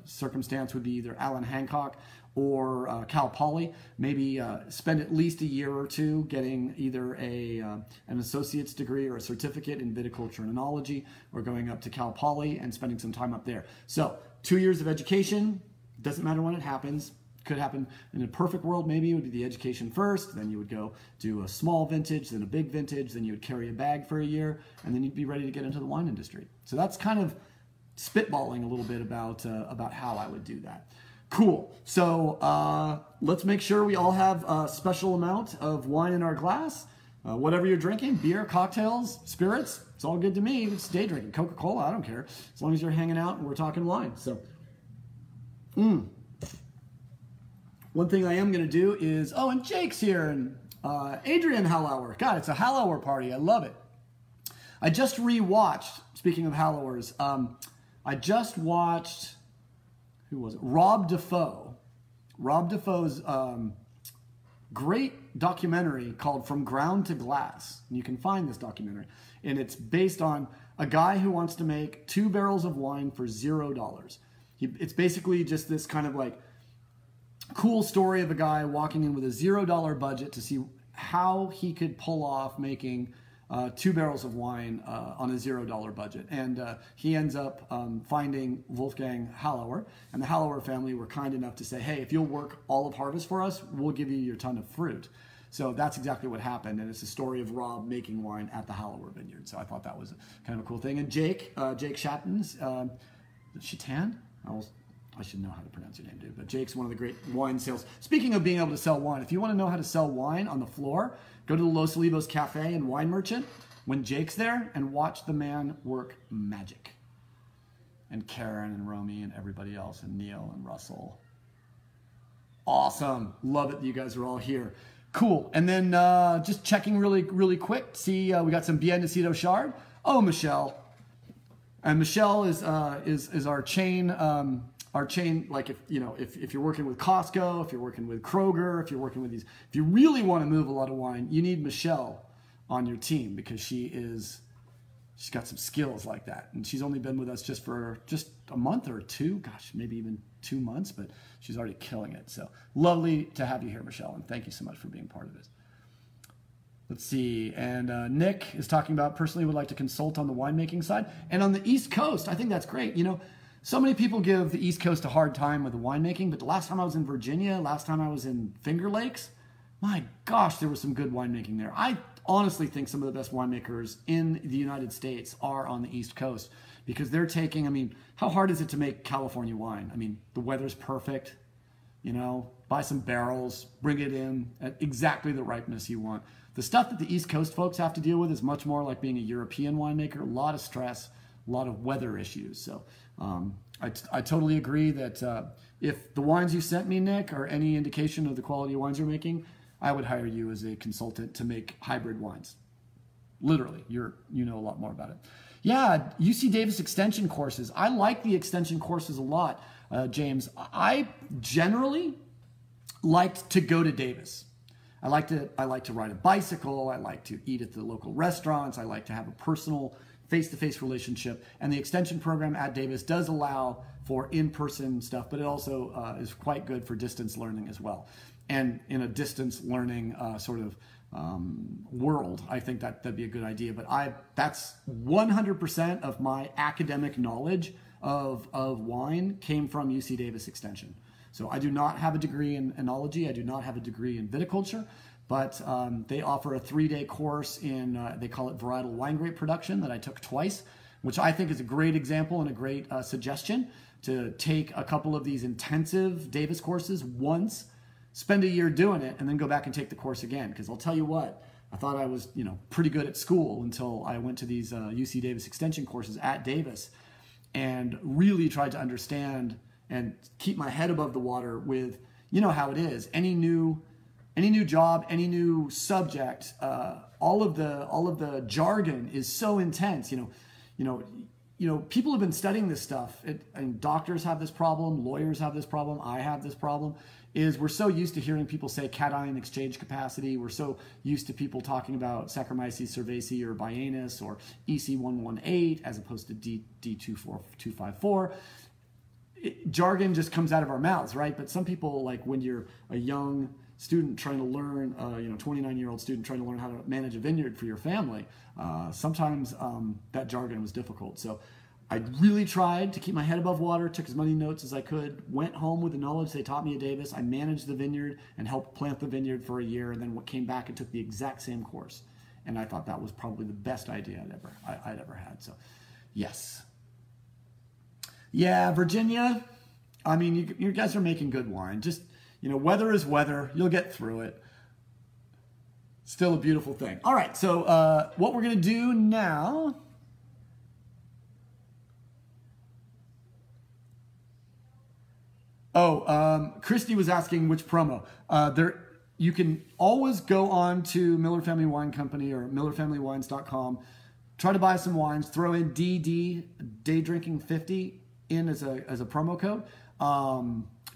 [SPEAKER 1] circumstance would be either Allen Hancock or Cal Poly, maybe spend at least a year or two getting either an associate's degree or a certificate in viticulture and enology, or going up to Cal Poly and spending some time up there. So 2 years of education. Doesn't matter when it happens. Could happen in a perfect world. Maybe it would be the education first, then you would go do a small vintage, then a big vintage, then you would carry a bag for a year, and then you'd be ready to get into the wine industry. So that's kind of spitballing a little bit about how I would do that. Cool. So let's make sure we all have a special amount of wine in our glass. Whatever you're drinking, beer, cocktails, spirits, it's all good to me. It's day drinking. Coca-Cola, I don't care. As long as you're hanging out and we're talking wine. So. One thing I am going to do is, and Jake's here, and Adrian Hallauer. God, it's a Hallauer party. I love it. I just rewatched, speaking of Hallauers, I just watched, who was it? Rob Defoe. Rob Defoe's great documentary called From Ground to Glass. And you can find this documentary. And it's based on a guy who wants to make 2 barrels of wine for $0. It's basically just this kind of like cool story of a guy walking in with a $0 budget to see how he could pull off making 2 barrels of wine on a $0 budget. And he ends up finding Wolfgang Hallauer, and the Hallauer family were kind enough to say, hey, if you'll work all of harvest for us, we'll give you your ton of fruit. So that's exactly what happened, and it's the story of Rob making wine at the Hallauer vineyard. So I thought that was kind of a cool thing. And Jake Shatton's, Chatan? I should know how to pronounce your name, dude. But Jake's one of the great wine sales. Speaking of being able to sell wine, if you want to know how to sell wine on the floor, go to the Los Olivos Cafe and Wine Merchant when Jake's there and watch the man work magic. And Karen and Romy and everybody else, and Neil and Russell. Awesome. Love it that you guys are all here. Cool. And then just checking really quick. See, we got some Bien Nacido Chard. Oh, Michelle. And Michelle is our chain. Our chain, like if you're working with Costco, if you're working with Kroger, if you're working with these, if you really want to move a lot of wine, you need Michelle on your team, because she's got some skills like that, and she's only been with us just for a month or two, gosh, maybe even 2 months, but she's already killing it. So lovely to have you here, Michelle, and thank you so much for being part of this. Let's see, and Nick is talking about personally would like to consult on the winemaking side. And on the East Coast, I think that's great. So many people give the East Coast a hard time with the winemaking, but the last time I was in Virginia, last time I was in Finger Lakes, my gosh, there was some good winemaking there. I honestly think some of the best winemakers in the United States are on the East Coast, because they're taking, how hard is it to make California wine? The weather's perfect, buy some barrels, bring it in at exactly the ripeness you want. The stuff that the East Coast folks have to deal with is much more like being a European winemaker, a lot of stress, a lot of weather issues. So I totally agree that if the wines you sent me, Nick, are any indication of the quality of wines you're making, I would hire you as a consultant to make hybrid wines. Literally, you know a lot more about it. Yeah, UC Davis extension courses. I like the extension courses a lot, James. I generally liked to go to Davis. I like to ride a bicycle. I like to eat at the local restaurants. I like to have a personal face-to-face relationship. And the extension program at Davis does allow for in-person stuff, but it also is quite good for distance learning as well. And in a distance learning sort of world, I think that'd be a good idea. But that's 100% of my academic knowledge of wine came from UC Davis Extension. So I do not have a degree in enology. I do not have a degree in viticulture, but they offer a 3-day course in, they call it varietal wine grape production, that I took twice, which I think is a great example and a great suggestion to take a couple of these intensive Davis courses once, spend a year doing it, and then go back and take the course again. Because I'll tell you what, I thought I was, pretty good at school until I went to these UC Davis extension courses at Davis and really tried to understand and keep my head above the water with, how it is. Any new job, any new subject, all of the jargon is so intense. People have been studying this stuff, and doctors have this problem, lawyers have this problem, I have this problem, is we're so used to hearing people say cation exchange capacity. We're so used to people talking about Saccharomyces cerevisiae or Biennis or EC118 as opposed to D25254. Jargon just comes out of our mouths, right? But some people, like when you're a young student trying to learn, 29-year-old student trying to learn how to manage a vineyard for your family, sometimes that jargon was difficult. So I really tried to keep my head above water, took as many notes as I could, went home with the knowledge they taught me at Davis. I managed the vineyard and helped plant the vineyard for a year, and then came back and took the exact same course. And I thought that was probably the best idea I'd ever had. So, yes. Yeah, Virginia, I mean, you guys are making good wine. Just, weather is weather. You'll get through it. Still a beautiful thing. All right, so what we're going to do now... Christy was asking which promo. You can always go on to Miller Family Wine Company or millerfamilywines.com, try to buy some wines, throw in DD, Day Drinking 50, in as a promo code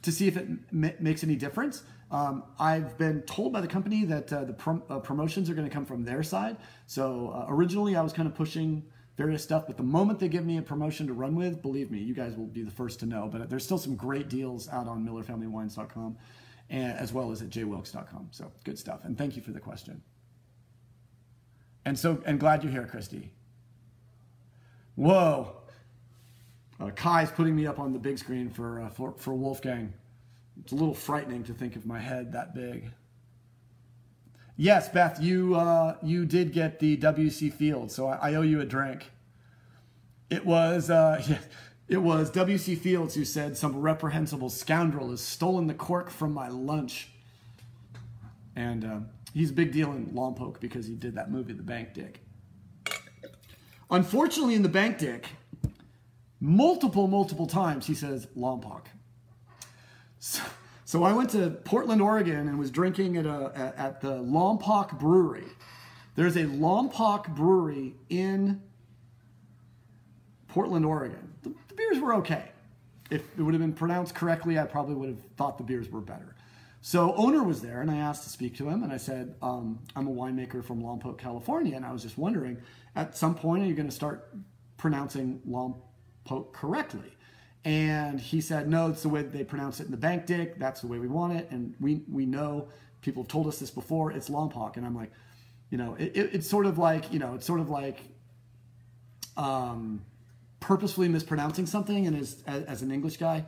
[SPEAKER 1] to see if it makes any difference. I've been told by the company that the promotions are going to come from their side. So originally I was kind of pushing various stuff, but the moment they give me a promotion to run with, believe me, you guys will be the first to know. But there's still some great deals out on millerfamilywines.com as well as at jwilkes.com. So good stuff. And thank you for the question. And glad you're here, Christy. Whoa. Kai's putting me up on the big screen for Wolfgang. It's a little frightening to think of my head that big. Yes, Beth, you did get the WC Field, so I owe you a drink. It was WC Fields who said some reprehensible scoundrel has stolen the cork from my lunch. And he's a big deal in Lompoc because he did that movie, The Bank Dick. Unfortunately, in The Bank Dick, multiple times he says Lompoc. So I went to Portland, Oregon, and was drinking at the Lompoc Brewery. There's a Lompoc Brewery in Portland, Oregon. The beers were okay. If it would have been pronounced correctly, I probably would have thought the beers were better. So owner was there, and I asked to speak to him, and I said, I'm a winemaker from Lompoc, California, and I was just wondering, at some point, are you going to start pronouncing Lompoc correctly? And he said, no, it's the way they pronounce it in the Bank Dick. That's the way we want it. And we know, people have told us this before, it's Lompoc. And I'm like, it's sort of like, purposefully mispronouncing something. And as an English guy,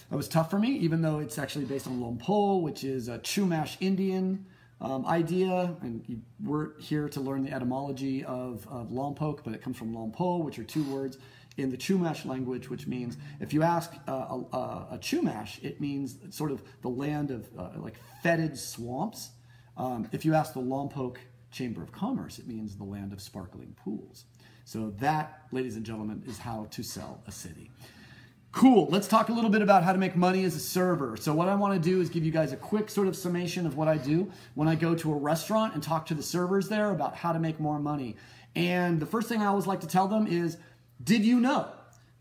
[SPEAKER 1] it was tough for me, even though it's actually based on Lompo, which is a Chumash Indian idea. And we're here to learn the etymology of Lompoc, but it comes from Lompo, which are two words in the Chumash language, which means, if you ask a Chumash, it means sort of the land of like fetid swamps. If you ask the Lompoc Chamber of Commerce, it means the land of sparkling pools. So that, ladies and gentlemen, is how to sell a city. Cool. Let's talk a little bit about how to make money as a server. So what I want to do is give you guys a quick sort of summation of what I do when I go to a restaurant and talk to the servers there about how to make more money. And the first thing I always like to tell them is, did you know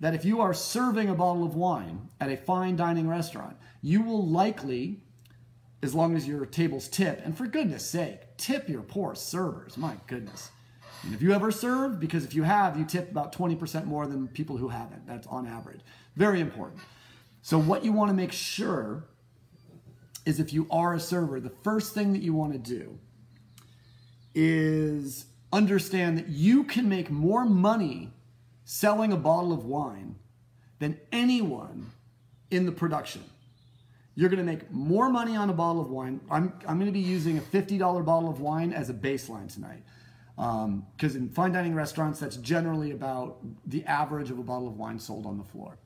[SPEAKER 1] that if you are serving a bottle of wine at a fine dining restaurant, you will likely, as long as your table's tip, and for goodness sake, tip your poor servers, my goodness. And if you ever served, because if you have, you tip about 20% more than people who haven't. That's on average. Very important. So what you want to make sure is if you are a server, the first thing that you want to do is understand that you can make more money selling a bottle of wine than anyone in the production. You're going to make more money on a bottle of wine. I'm going to be using a $50 bottle of wine as a baseline tonight. Because in fine dining restaurants, that's generally about the average of a bottle of wine sold on the floor,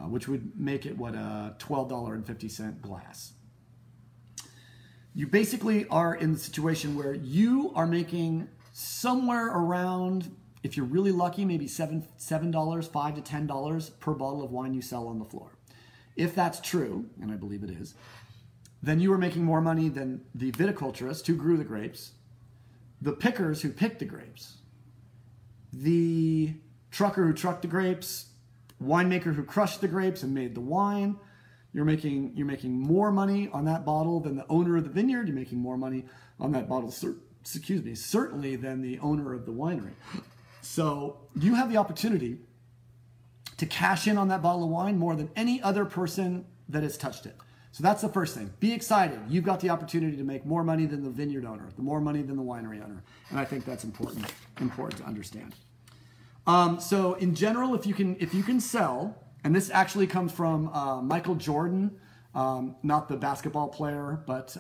[SPEAKER 1] which would make it, what, a $12.50 glass. You basically are in the situation where you are making somewhere around, if you're really lucky, maybe $7, $5 to $10 per bottle of wine you sell on the floor. If that's true, and I believe it is, then you are making more money than the viticulturist who grew the grapes, the pickers who picked the grapes, the trucker who trucked the grapes, winemaker who crushed the grapes and made the wine. You're making more money on that bottle than the owner of the vineyard. You're making more money on that bottle, certainly than the owner of the winery. So you have the opportunity to cash in on that bottle of wine more than any other person that has touched it. So that's the first thing. Be excited. You've got the opportunity to make more money than the vineyard owner, more money than the winery owner. And I think that's important to understand. So in general, if you can sell, and this actually comes from Michael Jordan, not the basketball player, but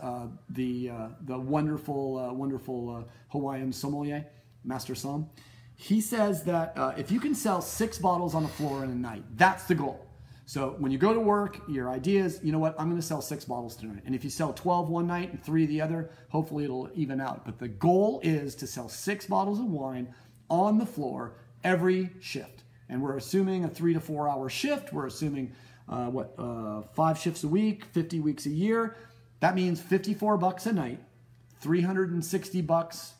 [SPEAKER 1] the wonderful Hawaiian sommelier, Master Som. He says that if you can sell 6 bottles on the floor in a night, that's the goal. So when you go to work, your idea is, you know what, I'm going to sell 6 bottles tonight. And if you sell 12 one night and 3 the other, hopefully it'll even out. But the goal is to sell 6 bottles of wine on the floor every shift. And we're assuming a 3 to 4 hour shift. We're assuming 5 shifts a week, 50 weeks a year. That means $54 a night, $360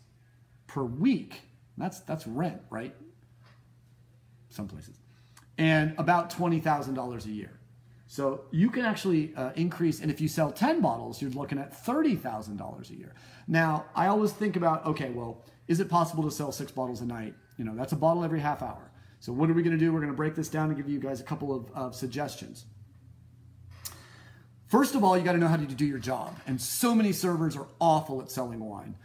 [SPEAKER 1] per week. That's rent, right? Some places. And about $20,000 a year. So you can actually increase, and if you sell 10 bottles, you're looking at $30,000 a year. Now, I always think about, okay, well, is it possible to sell 6 bottles a night? You know, that's a bottle every half hour. So what are we going to do? We're going to break this down and give you guys a couple of suggestions. First of all, you got to know how to do your job. And so many servers are awful at selling wine.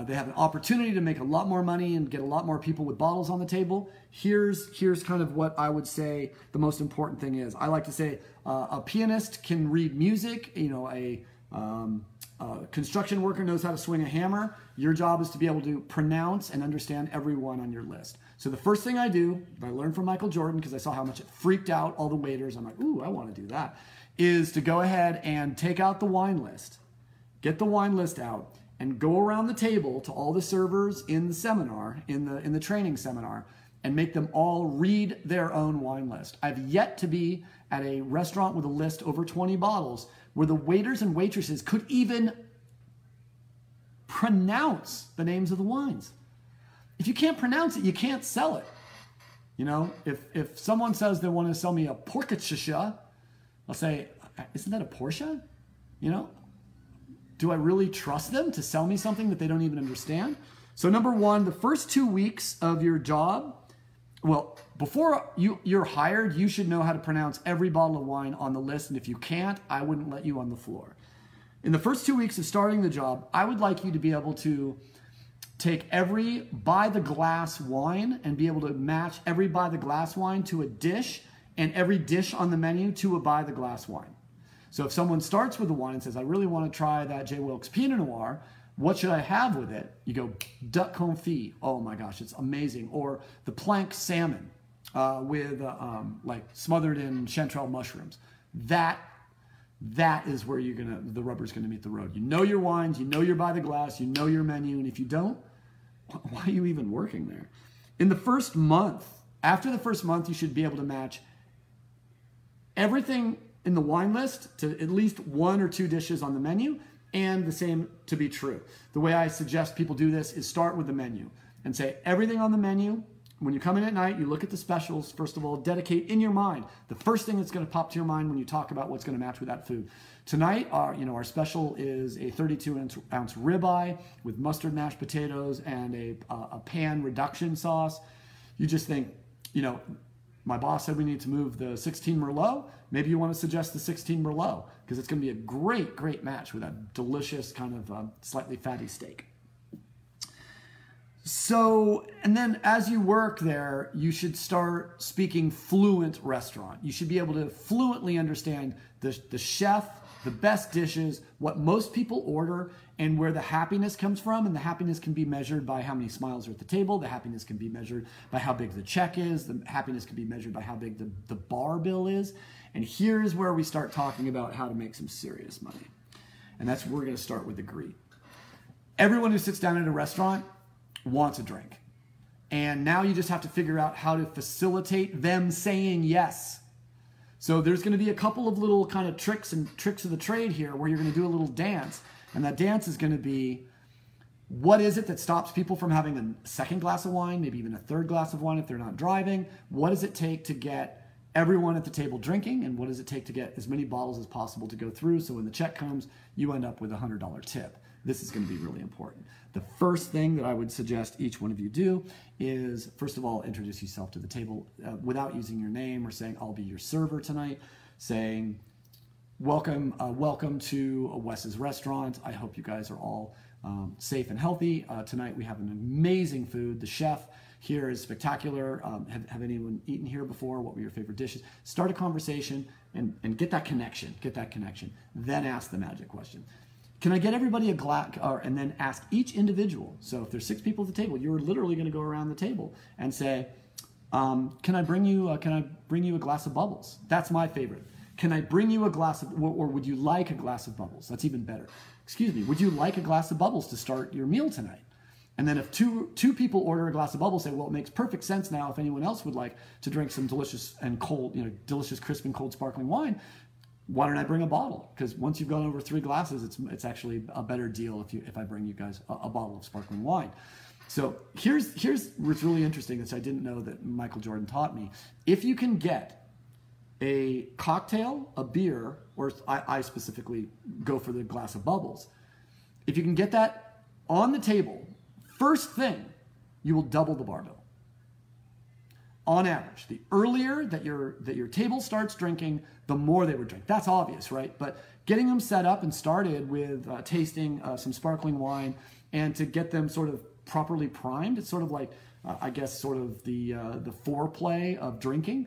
[SPEAKER 1] They have an opportunity to make a lot more money and get a lot more people with bottles on the table. Here's kind of what I would say the most important thing is. I like to say a pianist can read music. You know, a construction worker knows how to swing a hammer. Your job is to be able to pronounce and understand everyone on your list. So the first thing I do, I learned from Michael Jordan because I saw how much it freaked out all the waiters. I'm like, ooh, I want to do that. Is to go ahead and take out the wine list, get the wine list out, and go around the table to all the servers in the seminar, in the training seminar, and make them all read their own wine list. I've yet to be at a restaurant with a list over 20 bottles where the waiters and waitresses could even pronounce the names of the wines. If you can't pronounce it, you can't sell it. You know, if someone says they want to sell me a porcaccia, I'll say, isn't that a Porsche? You know? Do I really trust them to sell me something that they don't even understand? So number one, the first 2 weeks of your job, well, before you're hired, you should know how to pronounce every bottle of wine on the list. And if you can't, I wouldn't let you on the floor. In the first 2 weeks of starting the job, I would like you to be able to take every by-the-glass wine and be able to match every by-the-glass wine to a dish and every dish on the menu to a by-the-glass wine. So if someone starts with a wine and says, I really want to try that J. Wilkes Pinot Noir, what should I have with it? You go, duck confit. Oh my gosh, it's amazing. Or the plank salmon with like smothered in chanterelle mushrooms. That is where the rubber's gonna meet the road. You know your wines, you know you're by the glass, you know your menu, and if you don't, why are you even working there? In the first month, after the first month, you should be able to match everything in the wine list to at least 1 or 2 dishes on the menu, and the same to be true. The way I suggest people do this is start with the menu and say everything on the menu. When you come in at night, you look at the specials. First of all, dedicate in your mind the first thing that's going to pop to your mind when you talk about what's going to match with that food. Tonight, our special is a 32-ounce ribeye with mustard mashed potatoes and a pan reduction sauce. You just think, my boss said we need to move the 16 Merlot. Maybe you want to suggest the 16 Merlot because it's going to be a great, great match with that delicious kind of slightly fatty steak. So, and then as you work there, you should start speaking fluent restaurant. You should be able to fluently understand the chef, the best dishes, what most people order, and where the happiness comes from. And the happiness can be measured by how many smiles are at the table. The happiness can be measured by how big the check is. The happiness can be measured by how big the bar bill is. And here's where we start talking about how to make some serious money. And that's where we're going to start with the greet. Everyone who sits down at a restaurant wants a drink. And now you just have to figure out how to facilitate them saying yes. So there's going to be a couple of little kind of tricks of the trade here where you're going to do a little dance. And that dance is going to be, what is it that stops people from having a second glass of wine, maybe even a third glass of wine if they're not driving? What does it take to get everyone at the table drinking? And what does it take to get as many bottles as possible to go through so when the check comes, you end up with a $100 tip? This is going to be really important. The first thing that I would suggest each one of you do is, first of all, introduce yourself to the table without using your name or saying, I'll be your server tonight, saying, welcome to Wes's restaurant. I hope you guys are all safe and healthy. Tonight we have an amazing food. The chef here is spectacular. Have anyone eaten here before? What were your favorite dishes? Start a conversation and get that connection. Then ask the magic question. Can I get everybody a glass, and then ask each individual. So if there's 6 people at the table, you're literally going to go around the table and say, can I bring you a glass of bubbles? That's my favorite. Can I bring you a glass of, or would you like a glass of bubbles? That's even better. Excuse me, would you like a glass of bubbles to start your meal tonight? And then if two people order a glass of bubbles, say, well, it makes perfect sense now if anyone else would like to drink some delicious and cold, delicious, crisp and cold sparkling wine. Why don't I bring a bottle? Because once you've gone over 3 glasses, it's actually a better deal if I bring you guys a bottle of sparkling wine. So here's what's really interesting, which I didn't know that Michael Jordan taught me. If you can get a cocktail, a beer, or I specifically go for the glass of bubbles. If you can get that on the table, first thing, you will double the bar bill. On average, the earlier that your table starts drinking, the more they would drink. That's obvious, right? But getting them set up and started with tasting some sparkling wine and to get them sort of properly primed, it's sort of like, I guess, sort of the foreplay of drinking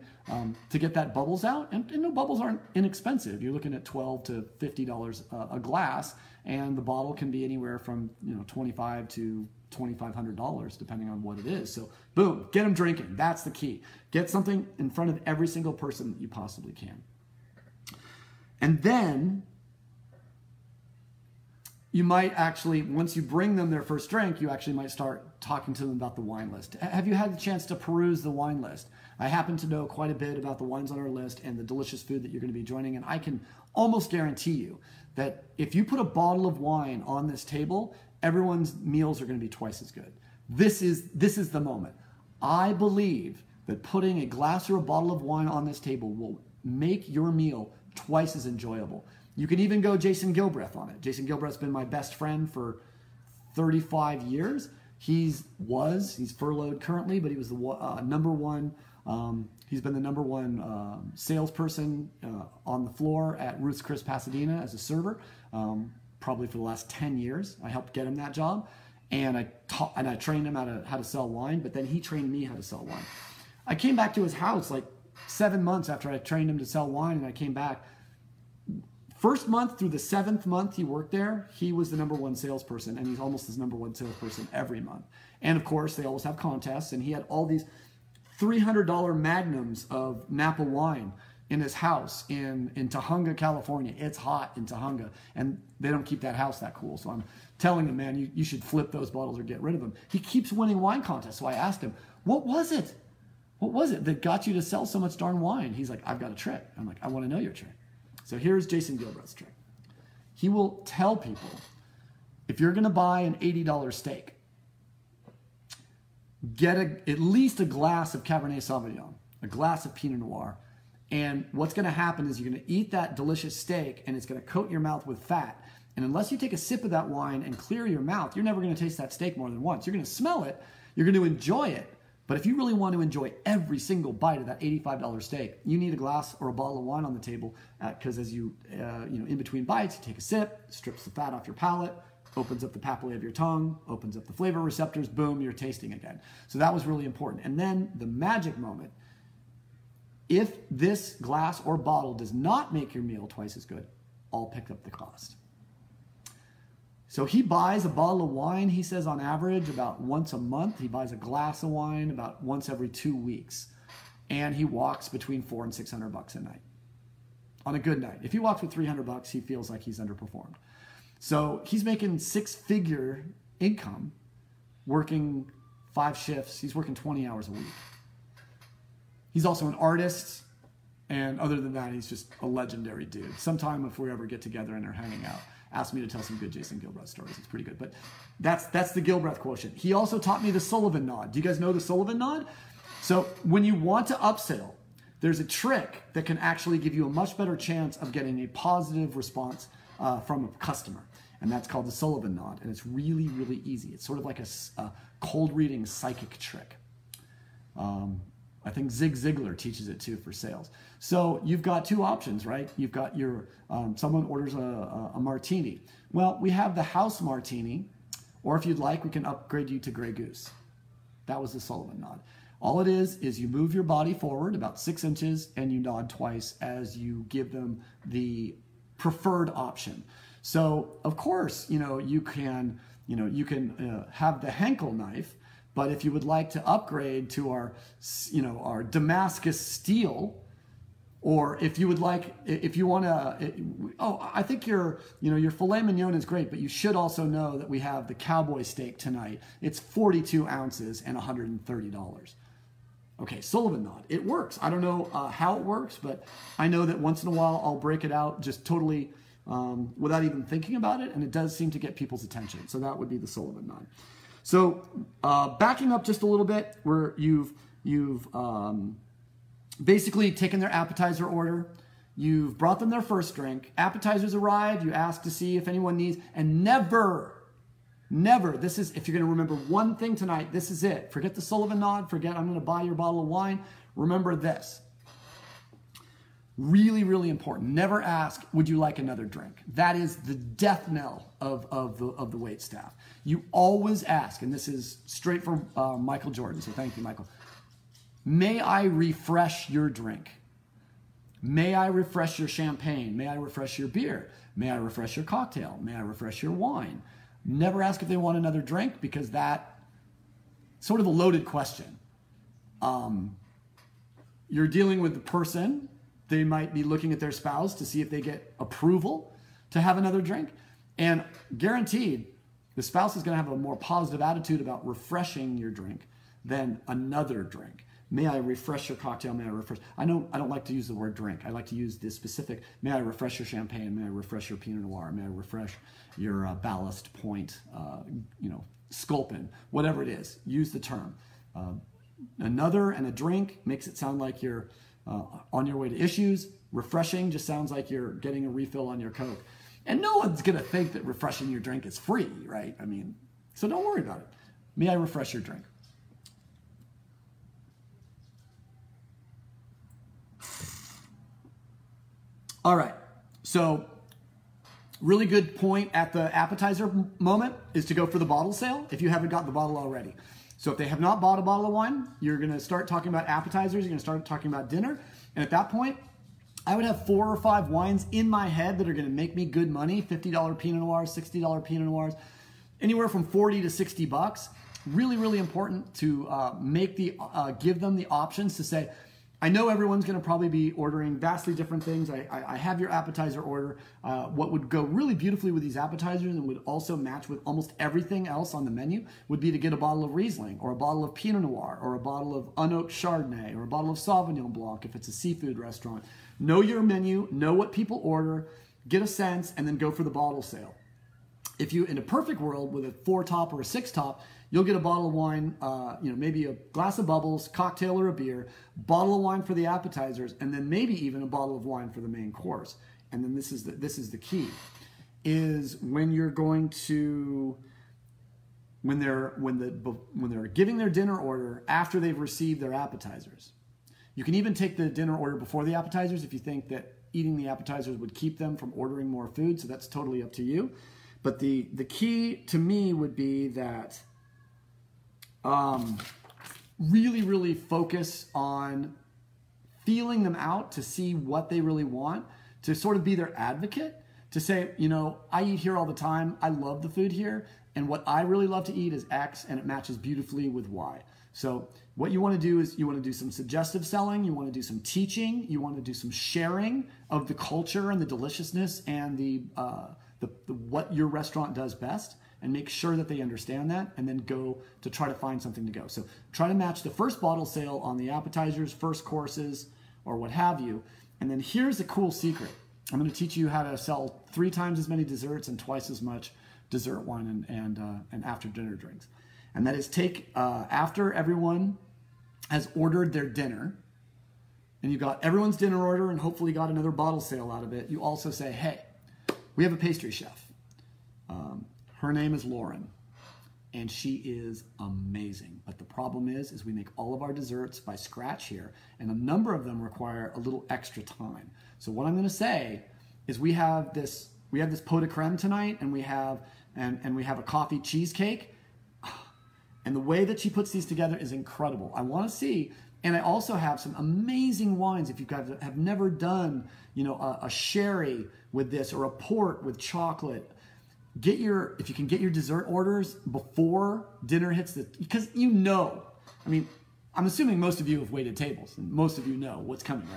[SPEAKER 1] to get that bubbles out. And bubbles aren't inexpensive. You're looking at $12 to $50 a glass, and the bottle can be anywhere from $25 to $2,500 depending on what it is. So boom, get them drinking. That's the key. Get something in front of every single person that you possibly can. And then you might actually, once you bring them their first drink, you actually might start talking to them about the wine list. Have you had the chance to peruse the wine list? I happen to know quite a bit about the wines on our list and the delicious food that you're going to be joining, and I can almost guarantee you that if you put a bottle of wine on this table, everyone's meals are going to be twice as good. This is the moment. I believe that putting a glass or a bottle of wine on this table will make your meal twice as enjoyable. You can even go Jason Gilbreth on it. Jason Gilbreth's been my best friend for 35 years. He's furloughed currently, but he was the number one. He's been the number one salesperson on the floor at Ruth's Chris Pasadena as a server, probably for the last 10 years. I helped get him that job, and I trained him how to sell wine. But then he trained me how to sell wine. I came back to his house like 7 months after I trained him to sell wine, and I came back. First month through the 7th month he worked there, he was the number one salesperson, and he's almost his number one salesperson every month. And of course, they always have contests, and he had all these $300 magnums of Napa wine in his house in Tahunga, California. It's hot in Tahunga, and they don't keep that house that cool. So I'm telling him, man, you should flip those bottles or get rid of them. He keeps winning wine contests. So I asked him, what was it? what was it that got you to sell so much darn wine? He's like, I've got a trick. I'm like, I want to know your trick. So here's Jason Gilbreth's trick. He will tell people, if you're going to buy an $80 steak, get at least a glass of Cabernet Sauvignon, a glass of Pinot Noir, and what's going to happen is you're going to eat that delicious steak and it's going to coat your mouth with fat. And unless you take a sip of that wine and clear your mouth, you're never going to taste that steak more than once. You're going to smell it, you're going to enjoy it. But if you really want to enjoy every single bite of that $85 steak, you need a glass or a bottle of wine on the table, because as you, in between bites, you take a sip, strips the fat off your palate, opens up the papillae of your tongue, opens up the flavor receptors, boom, you're tasting again. So that was really important. And then the magic moment, if this glass or bottle does not make your meal twice as good, I'll pick up the cost. So he buys a bottle of wine, he says on average about once a month. He buys a glass of wine about once every 2 weeks. And he walks between $400 and $600 a night. On a good night. If he walks with $300, he feels like he's underperformed. So he's making 6-figure income, working 5 shifts. He's working 20 hours a week. He's also an artist. And other than that, he's just a legendary dude. Sometime if we ever get together and are hanging out, ask me to tell some good Jason Gilbreth stories. It's pretty good. But that's the Gilbreth quotient. He also taught me the Sullivan nod. Do you guys know the Sullivan nod? So when you want to upsell, there's a trick that can actually give you a much better chance of getting a positive response from a customer. And that's called the Sullivan nod. And it's really, really easy. It's sort of like a cold reading psychic trick. I think Zig Ziglar teaches it too for sales. So you've got 2 options, right? You've got your, someone orders a martini. Well, we have the house martini, or if you'd like, we can upgrade you to Grey Goose. That was the Sullivan nod. All it is you move your body forward about 6 inches and you nod twice as you give them the preferred option. So of course, you can have the Henkel knife. But if you would like to upgrade to our Damascus steel, or if you would like, if you want to, I think your filet mignon is great, but you should also know that we have the cowboy steak tonight. It's 42 ounces and $130. Okay, Sullivan nod. It works. I don't know how it works, but I know that once in a while I'll break it out just totally without even thinking about it, and it does seem to get people's attention. So that would be the Sullivan nod. So backing up just a little bit, where you've basically taken their appetizer order, you've brought them their first drink, appetizers arrive, you ask to see if anyone needs, and never, this is, if you're going to remember one thing tonight, this is it. Forget the Sullivan nod, forget I'm going to buy your bottle of wine. Remember this. Really, really important. Never ask, would you like another drink? That is the death knell of the wait staff. You always ask, and this is straight from Michael Jordan, so thank you, Michael. May I refresh your drink? May I refresh your champagne? May I refresh your beer? May I refresh your cocktail? May I refresh your wine? Never ask if they want another drink, because that's sort of a loaded question. You're dealing with the person. They might be looking at their spouse to see if they get approval to have another drink. And guaranteed, the spouse is going to have a more positive attitude about refreshing your drink than another drink. May I refresh your cocktail? May I refresh? I don't like to use the word drink. I like to use this specific. May I refresh your champagne? May I refresh your Pinot Noir? May I refresh your Ballast Point, Sculpin? Whatever it is, use the term. Another and a drink makes it sound like you're on your way to issues. Refreshing just sounds like you're getting a refill on your Coke. And no one's going to think that refreshing your drink is free, right? I mean, so don't worry about it. May I refresh your drink? All right. So really good point at the appetizer moment is to go for the bottle sale if you haven't got the bottle already. So if they have not bought a bottle of wine, you're going to start talking about appetizers. You're going to start talking about dinner. And at that point, I would have 4 or 5 wines in my head that are going to make me good money. $50 Pinot Noirs, $60 Pinot Noirs, anywhere from 40 to 60 bucks. Really, really important to give them the options to say, I know everyone's going to probably be ordering vastly different things. I have your appetizer order. What would go really beautifully with these appetizers and would also match with almost everything else on the menu would be to get a bottle of Riesling or a bottle of Pinot Noir or a bottle of unoaked Chardonnay or a bottle of Sauvignon Blanc if it's a seafood restaurant. Know your menu, know what people order, get a sense, and then go for the bottle sale. If you, in a perfect world with a 4-top or a 6-top, you'll get a bottle of wine, maybe a glass of bubbles, cocktail or a beer, bottle of wine for the appetizers, and then maybe even a bottle of wine for the main course. And then this is the key, is when you're going to, when they're giving their dinner order after they've received their appetizers. You can even take the dinner order before the appetizers if you think that eating the appetizers would keep them from ordering more food. So that's totally up to you. But the key to me would be that really, really focus on feeling them out to see what they really want, to sort of be their advocate, to say, I eat here all the time. I love the food here. And what I really love to eat is X, and it matches beautifully with Y. So what you want to do is you want to do some suggestive selling. You want to do some teaching. You want to do some sharing of the culture and the deliciousness and the what your restaurant does best, and make sure that they understand that, and then go to try to find something to go. So try to match the first bottle sale on the appetizers, first courses, or what have you. And then here's a cool secret. I'm going to teach you how to sell 3 times as many desserts and twice as much dessert wine and after dinner drinks. And that is take, after everyone has ordered their dinner, and you got everyone's dinner order and hopefully got another bottle sale out of it, you also say, hey, we have a pastry chef. Her name is Lauren, and she is amazing. But the problem is we make all of our desserts by scratch here, and a number of them require a little extra time. So what I'm going to say is we have this pot de creme tonight, and we have a coffee cheesecake, and the way that she puts these together is incredible. I want to see. And I also have some amazing wines. If you guys have never done, a sherry with this or a port with chocolate, if you can get your dessert orders before dinner hits because I'm assuming most of you have waited tables and most of you know what's coming,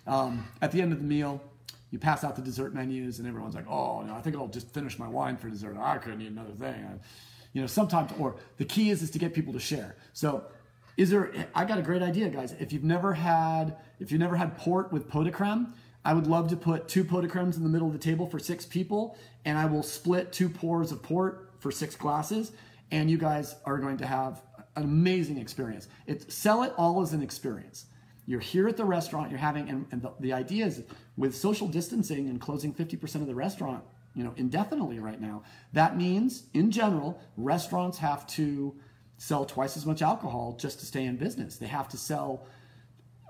[SPEAKER 1] right? At the end of the meal, you pass out the dessert menus and everyone's like, oh, no, I think I'll just finish my wine for dessert. I couldn't eat another thing. Sometimes, or the key is to get people to share. So I got a great idea, guys. If you've never had port with pot de creme, I would love to put 2 pot de cremes in the middle of the table for 6 people, and I will split 2 pours of port for 6 glasses, and you guys are going to have an amazing experience. Sell it all as an experience. You're here at the restaurant, you're having, and the idea is with social distancing and closing 50% of the restaurant, indefinitely right now, that means, in general, restaurants have to sell twice as much alcohol just to stay in business. They have to sell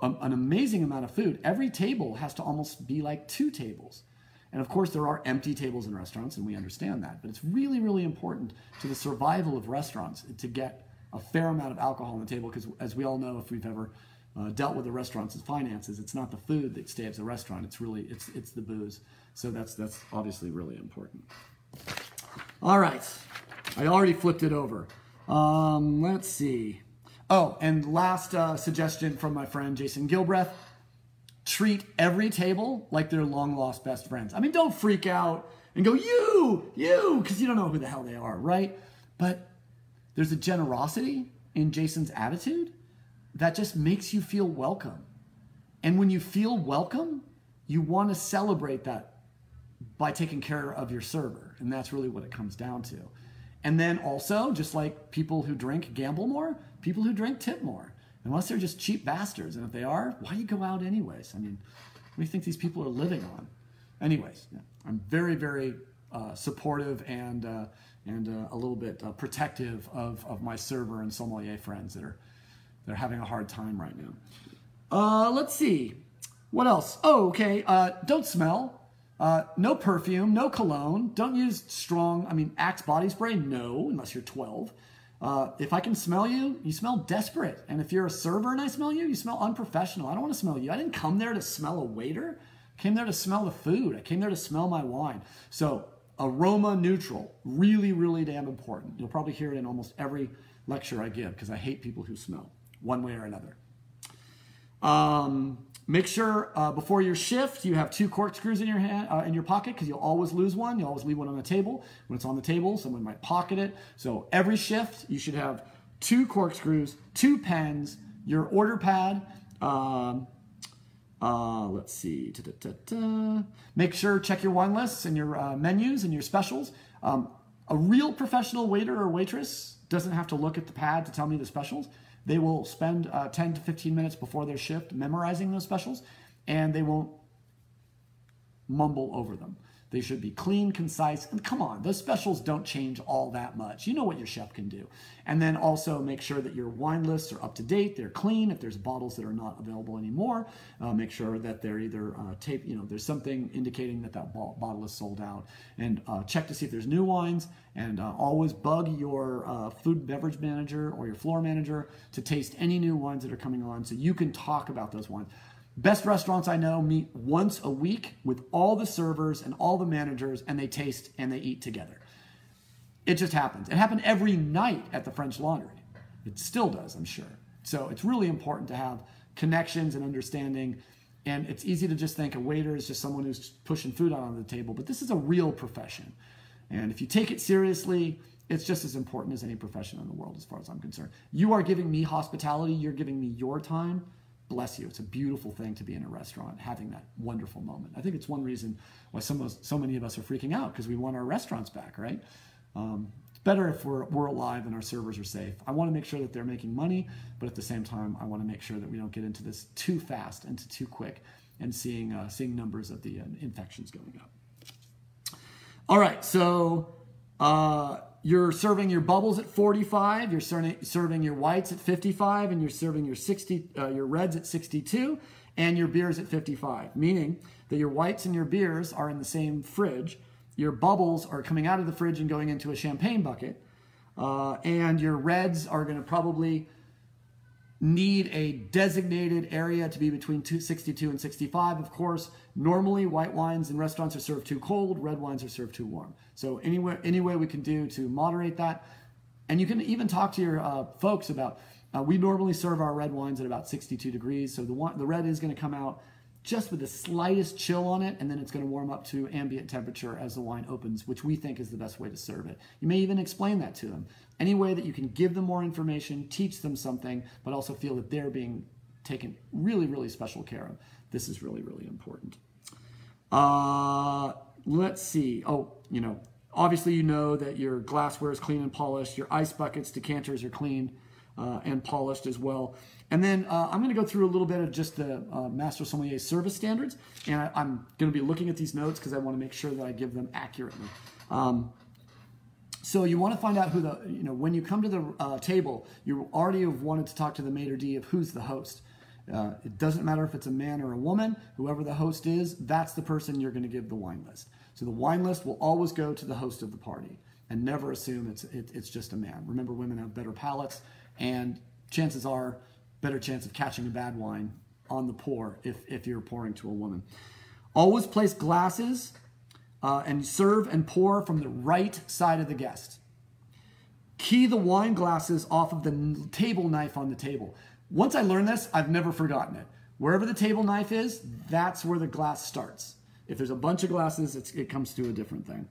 [SPEAKER 1] an amazing amount of food. Every table has to almost be like 2 tables. And of course, there are empty tables in restaurants, and we understand that. But it's really, really important to the survival of restaurants to get a fair amount of alcohol on the table, because as we all know, if we've ever dealt with the restaurant's finances, it's not the food that saves the restaurant. It's really, it's the booze. So that's obviously really important. All right. I already flipped it over. Let's see. Oh, and last suggestion from my friend Jason Gilbreth: treat every table like they're long-lost best friends. Don't freak out and go, you, because you don't know who the hell they are, right? But there's a generosity in Jason's attitude that just makes you feel welcome. And when you feel welcome, you want to celebrate that by taking care of your server. And that's really what it comes down to. And then also, just like people who drink gamble more, people who drink tip more. Unless they're just cheap bastards. And if they are, why do you go out anyways? What do you think these people are living on? Anyways, yeah, I'm very, very supportive and a little bit protective of my server and sommelier friends that are having a hard time right now. Let's see. What else? Oh, okay. Don't smell. No perfume, no cologne. Don't use strong, Axe body spray, no, unless you're 12. If I can smell you, you smell desperate. And if you're a server and I smell you, you smell unprofessional. I don't want to smell you. I didn't come there to smell a waiter. I came there to smell the food. I came there to smell my wine. So aroma neutral, really, really damn important. You'll probably hear it in almost every lecture I give because I hate people who smell one way or another. Make sure before your shift you have 2 corkscrews in your hand, in your pocket, because you'll always lose one. You always leave one on the table. When it's on the table, someone might pocket it. So every shift you should have 2 corkscrews, 2 pens, your order pad. Let's see. Make sure check your wine lists and your menus and your specials. A real professional waiter or waitress doesn't have to look at the pad to tell me the specials. They will spend 10 to 15 minutes before their shift memorizing those specials, and they won't mumble over them. They should be clean, concise, and come on, those specials don't change all that much. You know what your chef can do. And then also make sure that your wine lists are up to date, they're clean. If there's bottles that are not available anymore, make sure that they're either taped, there's something indicating that bottle is sold out. And check to see if there's new wines, and always bug your food and beverage manager or your floor manager to taste any new wines that are coming on so you can talk about those wines. Best restaurants I know meet once a week with all the servers and all the managers, and they taste and they eat together. It just happens. It happened every night at the French Laundry. It still does, I'm sure. So it's really important to have connections and understanding. And it's easy to just think a waiter is just someone who's pushing food out on the table, but this is a real profession. And if you take it seriously, it's just as important as any profession in the world as far as I'm concerned. You are giving me hospitality. You're giving me your time. Bless you. It's a beautiful thing to be in a restaurant, having that wonderful moment. I think it's one reason why so many of us are freaking out, because we want our restaurants back, right? It's better if we're alive and our servers are safe. I want to make sure that they're making money, but at the same time, I want to make sure that we don't get into this too fast and too quick and seeing numbers of the infections going up. All right, so you're serving your bubbles at 45, you're serving your whites at 55, and you're serving your reds at 62, and your beers at 55, meaning that your whites and your beers are in the same fridge, your bubbles are coming out of the fridge and going into a champagne bucket, and your reds are going to probably need a designated area to be between 62 and 65. Of course, normally white wines in restaurants are served too cold, red wines are served too warm. So any way we can do to moderate that. And you can even talk to your folks about, we normally serve our red wines at about 62 degrees. So the red is going to come out just with the slightest chill on it, and then it's going to warm up to ambient temperature as the wine opens, which we think is the best way to serve it. You may even explain that to them. Any way that you can give them more information, teach them something, but also feel that they're being taken really, really special care of. This is really, really important. Let's see. Oh, obviously you know that your glassware is clean and polished. Your ice buckets, decanters are clean and polished as well. And then I'm going to go through a little bit of just the Master Sommelier service standards. And I'm going to be looking at these notes because I want to make sure that I give them accurately. So you want to find out who when you come to the table, you already have wanted to talk to the maitre d' of who's the host. It doesn't matter if it's a man or a woman. Whoever the host is, that's the person you're going to give the wine list. So the wine list will always go to the host of the party, and never assume it's just a man. Remember, women have better palates, and chances are better chance of catching a bad wine on the pour if you're pouring to a woman. Always place glasses and serve and pour from the right side of the guest. Key the wine glasses off of the table knife on the table. Once I learned this, I've never forgotten it. Wherever the table knife is, that's where the glass starts. If there's a bunch of glasses, it comes to a different thing.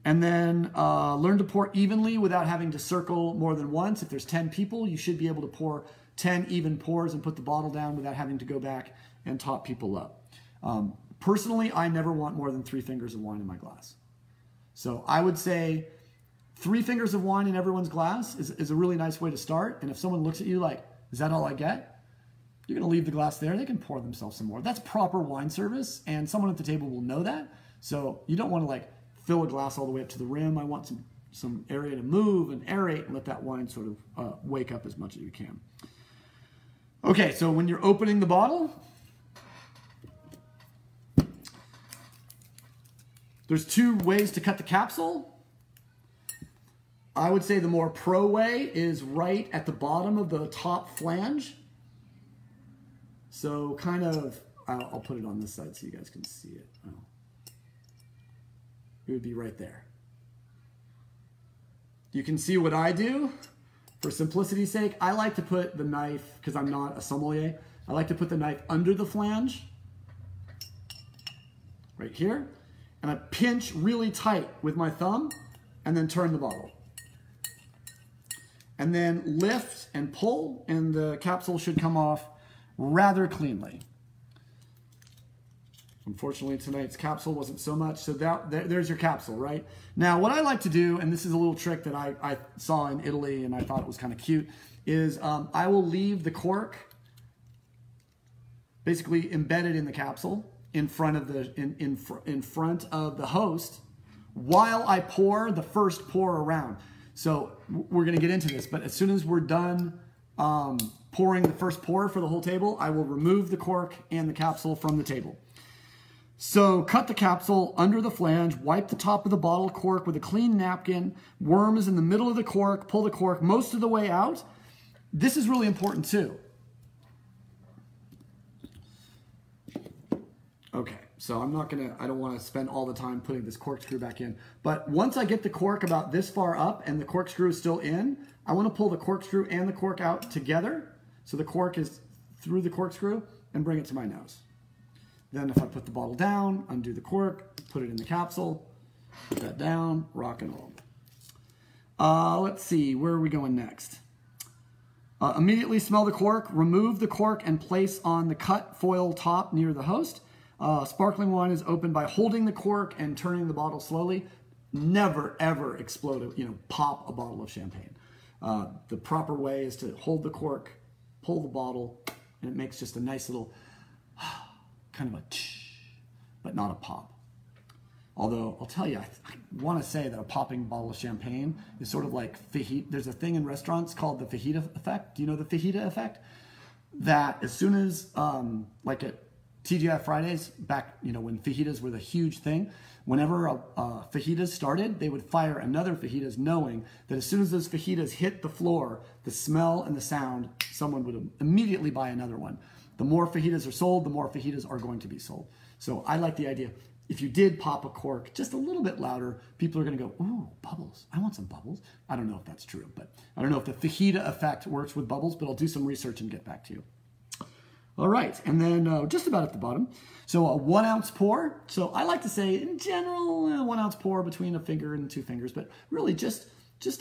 [SPEAKER 1] And then learn to pour evenly without having to circle more than once. If there's 10 people, you should be able to pour 10 even pours and put the bottle down without having to go back and top people up. Personally, I never want more than 3 fingers of wine in my glass. So I would say 3 fingers of wine in everyone's glass is a really nice way to start. And if someone looks at you like, is that all I get? You're going to leave the glass there. They can pour themselves some more. That's proper wine service, and someone at the table will know that. So you don't want to fill a glass all the way up to the rim. I want some area to move and aerate and let that wine sort of wake up as much as you can. Okay, so when you're opening the bottle, there's 2 ways to cut the capsule. I would say the more pro way is right at the bottom of the top flange. So kind of, I'll put it on this side so you guys can see it. It would be right there. You can see what I do. for simplicity's sake, I like to put the knife, because I'm not a sommelier, I like to put the knife under the flange, right here, and I pinch really tight with my thumb, and then turn the bottle. And then lift and pull, and the capsule should come off rather cleanly. Unfortunately, tonight's capsule wasn't so much, so there's your capsule, right? Now, what I like to do, and this is a little trick that I saw in Italy and I thought it was kind of cute, is I will leave the cork basically embedded in the capsule in front of the in front of the host while I pour the first pour around. So we're going to get into this, but as soon as we're done pouring the first pour for the whole table, I will remove the cork and the capsule from the table. So cut the capsule under the flange, wipe the top of the bottle cork with a clean napkin, worm is in the middle of the cork, pull the cork most of the way out. This is really important too. Okay, so I don't want to spend all the time putting this corkscrew back in, but once I get the cork about this far up and the corkscrew is still in, I want to pull the corkscrew and the cork out together, so the cork is through the corkscrew, and bring it to my nose. Then if I put the bottle down, undo the cork, put it in the capsule, put that down, rock and roll. Let's see, where are we going next? Immediately smell the cork, remove the cork and place on the cut foil top near the host. Sparkling wine is opened by holding the cork and turning the bottle slowly. Never, ever explode, pop a bottle of champagne. The proper way is to hold the cork, pull the bottle, and it makes just a nice little kind of a tsh, but not a pop. Although, I'll tell you, I want to say that a popping bottle of champagne is sort of like fajita. There's a thing in restaurants called the fajita effect. Do you know the fajita effect? That as soon as, like at TGI Fridays, back, when fajitas were the huge thing, whenever fajitas started, they would fire another fajitas knowing that as soon as those fajitas hit the floor, the smell and the sound, someone would immediately buy another one. The more fajitas are sold, the more fajitas are going to be sold. So I like the idea. If you did pop a cork just a little bit louder, people are going to go, ooh, bubbles. I want some bubbles. I don't know if that's true, but I don't know if the fajita effect works with bubbles, but I'll do some research and get back to you. All right, and then just about at the bottom. So a 1 ounce pour. So I like to say, in general, 1 ounce pour between a finger and 2 fingers, but really just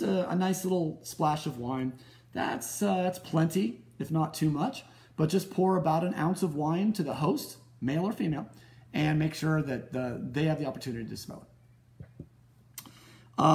[SPEAKER 1] a nice little splash of wine. That's plenty, if not too much. But just pour about 1 ounce of wine to the host, male or female, and make sure that they have the opportunity to smell it.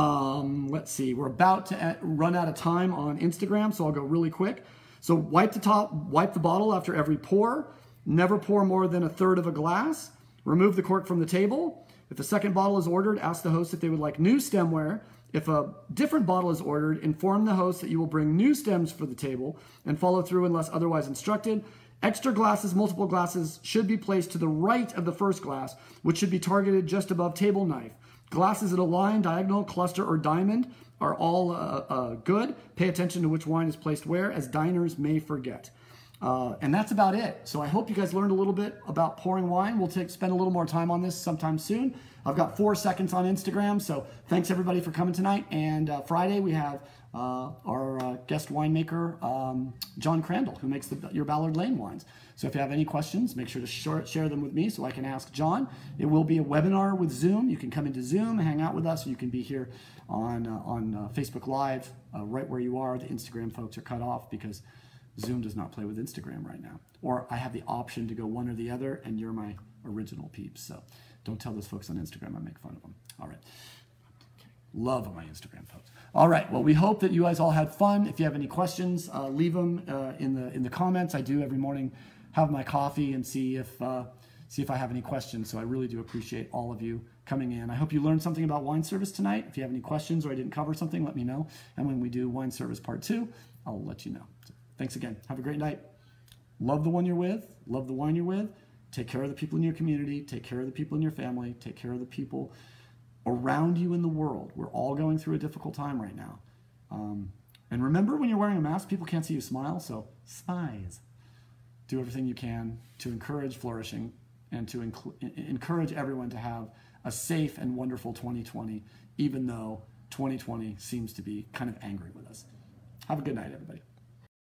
[SPEAKER 1] Let's see, we're about to run out of time on Instagram, so I'll go really quick. So wipe the bottle after every pour. Never pour more than 1/3 of a glass. Remove the cork from the table. If the second bottle is ordered, ask the host if they would like new stemware. If a different bottle is ordered, inform the host that you will bring new stems for the table and follow through unless otherwise instructed. Extra glasses, multiple glasses, should be placed to the right of the first glass, which should be targeted just above table knife. Glasses in a line, diagonal, cluster, or diamond are all good. Pay attention to which wine is placed where, as diners may forget. And that's about it. So I hope you guys learned a little bit about pouring wine. We'll spend a little more time on this sometime soon. I've got 4 seconds on Instagram, so thanks everybody for coming tonight. And Friday we have our guest winemaker, John Crandall, who makes your Ballard Lane wines. So if you have any questions, make sure to share them with me so I can ask John. It will be a webinar with Zoom. You can come into Zoom, hang out with us, or you can be here on Facebook Live right where you are. The Instagram folks are cut off because Zoom does not play with Instagram right now. Or I have the option to go one or the other, and you're my original peeps. So don't tell those folks on Instagram I make fun of them. All right. Love my Instagram folks. All right. Well, we hope that you guys all had fun. If you have any questions, leave them in the comments. I do every morning have my coffee and see if I have any questions. So I really do appreciate all of you coming in. I hope you learned something about wine service tonight. If you have any questions or I didn't cover something, let me know. And when we do wine service part 2, I'll let you know. So thanks again. Have a great night. Love the one you're with. Love the wine you're with. Take care of the people in your community. Take care of the people in your family. Take care of the people around you in the world. We're all going through a difficult time right now. And remember, when you're wearing a mask, people can't see you smile, so smize. Do everything you can to encourage flourishing and to encourage everyone to have a safe and wonderful 2020, even though 2020 seems to be kind of angry with us. Have a good night, everybody.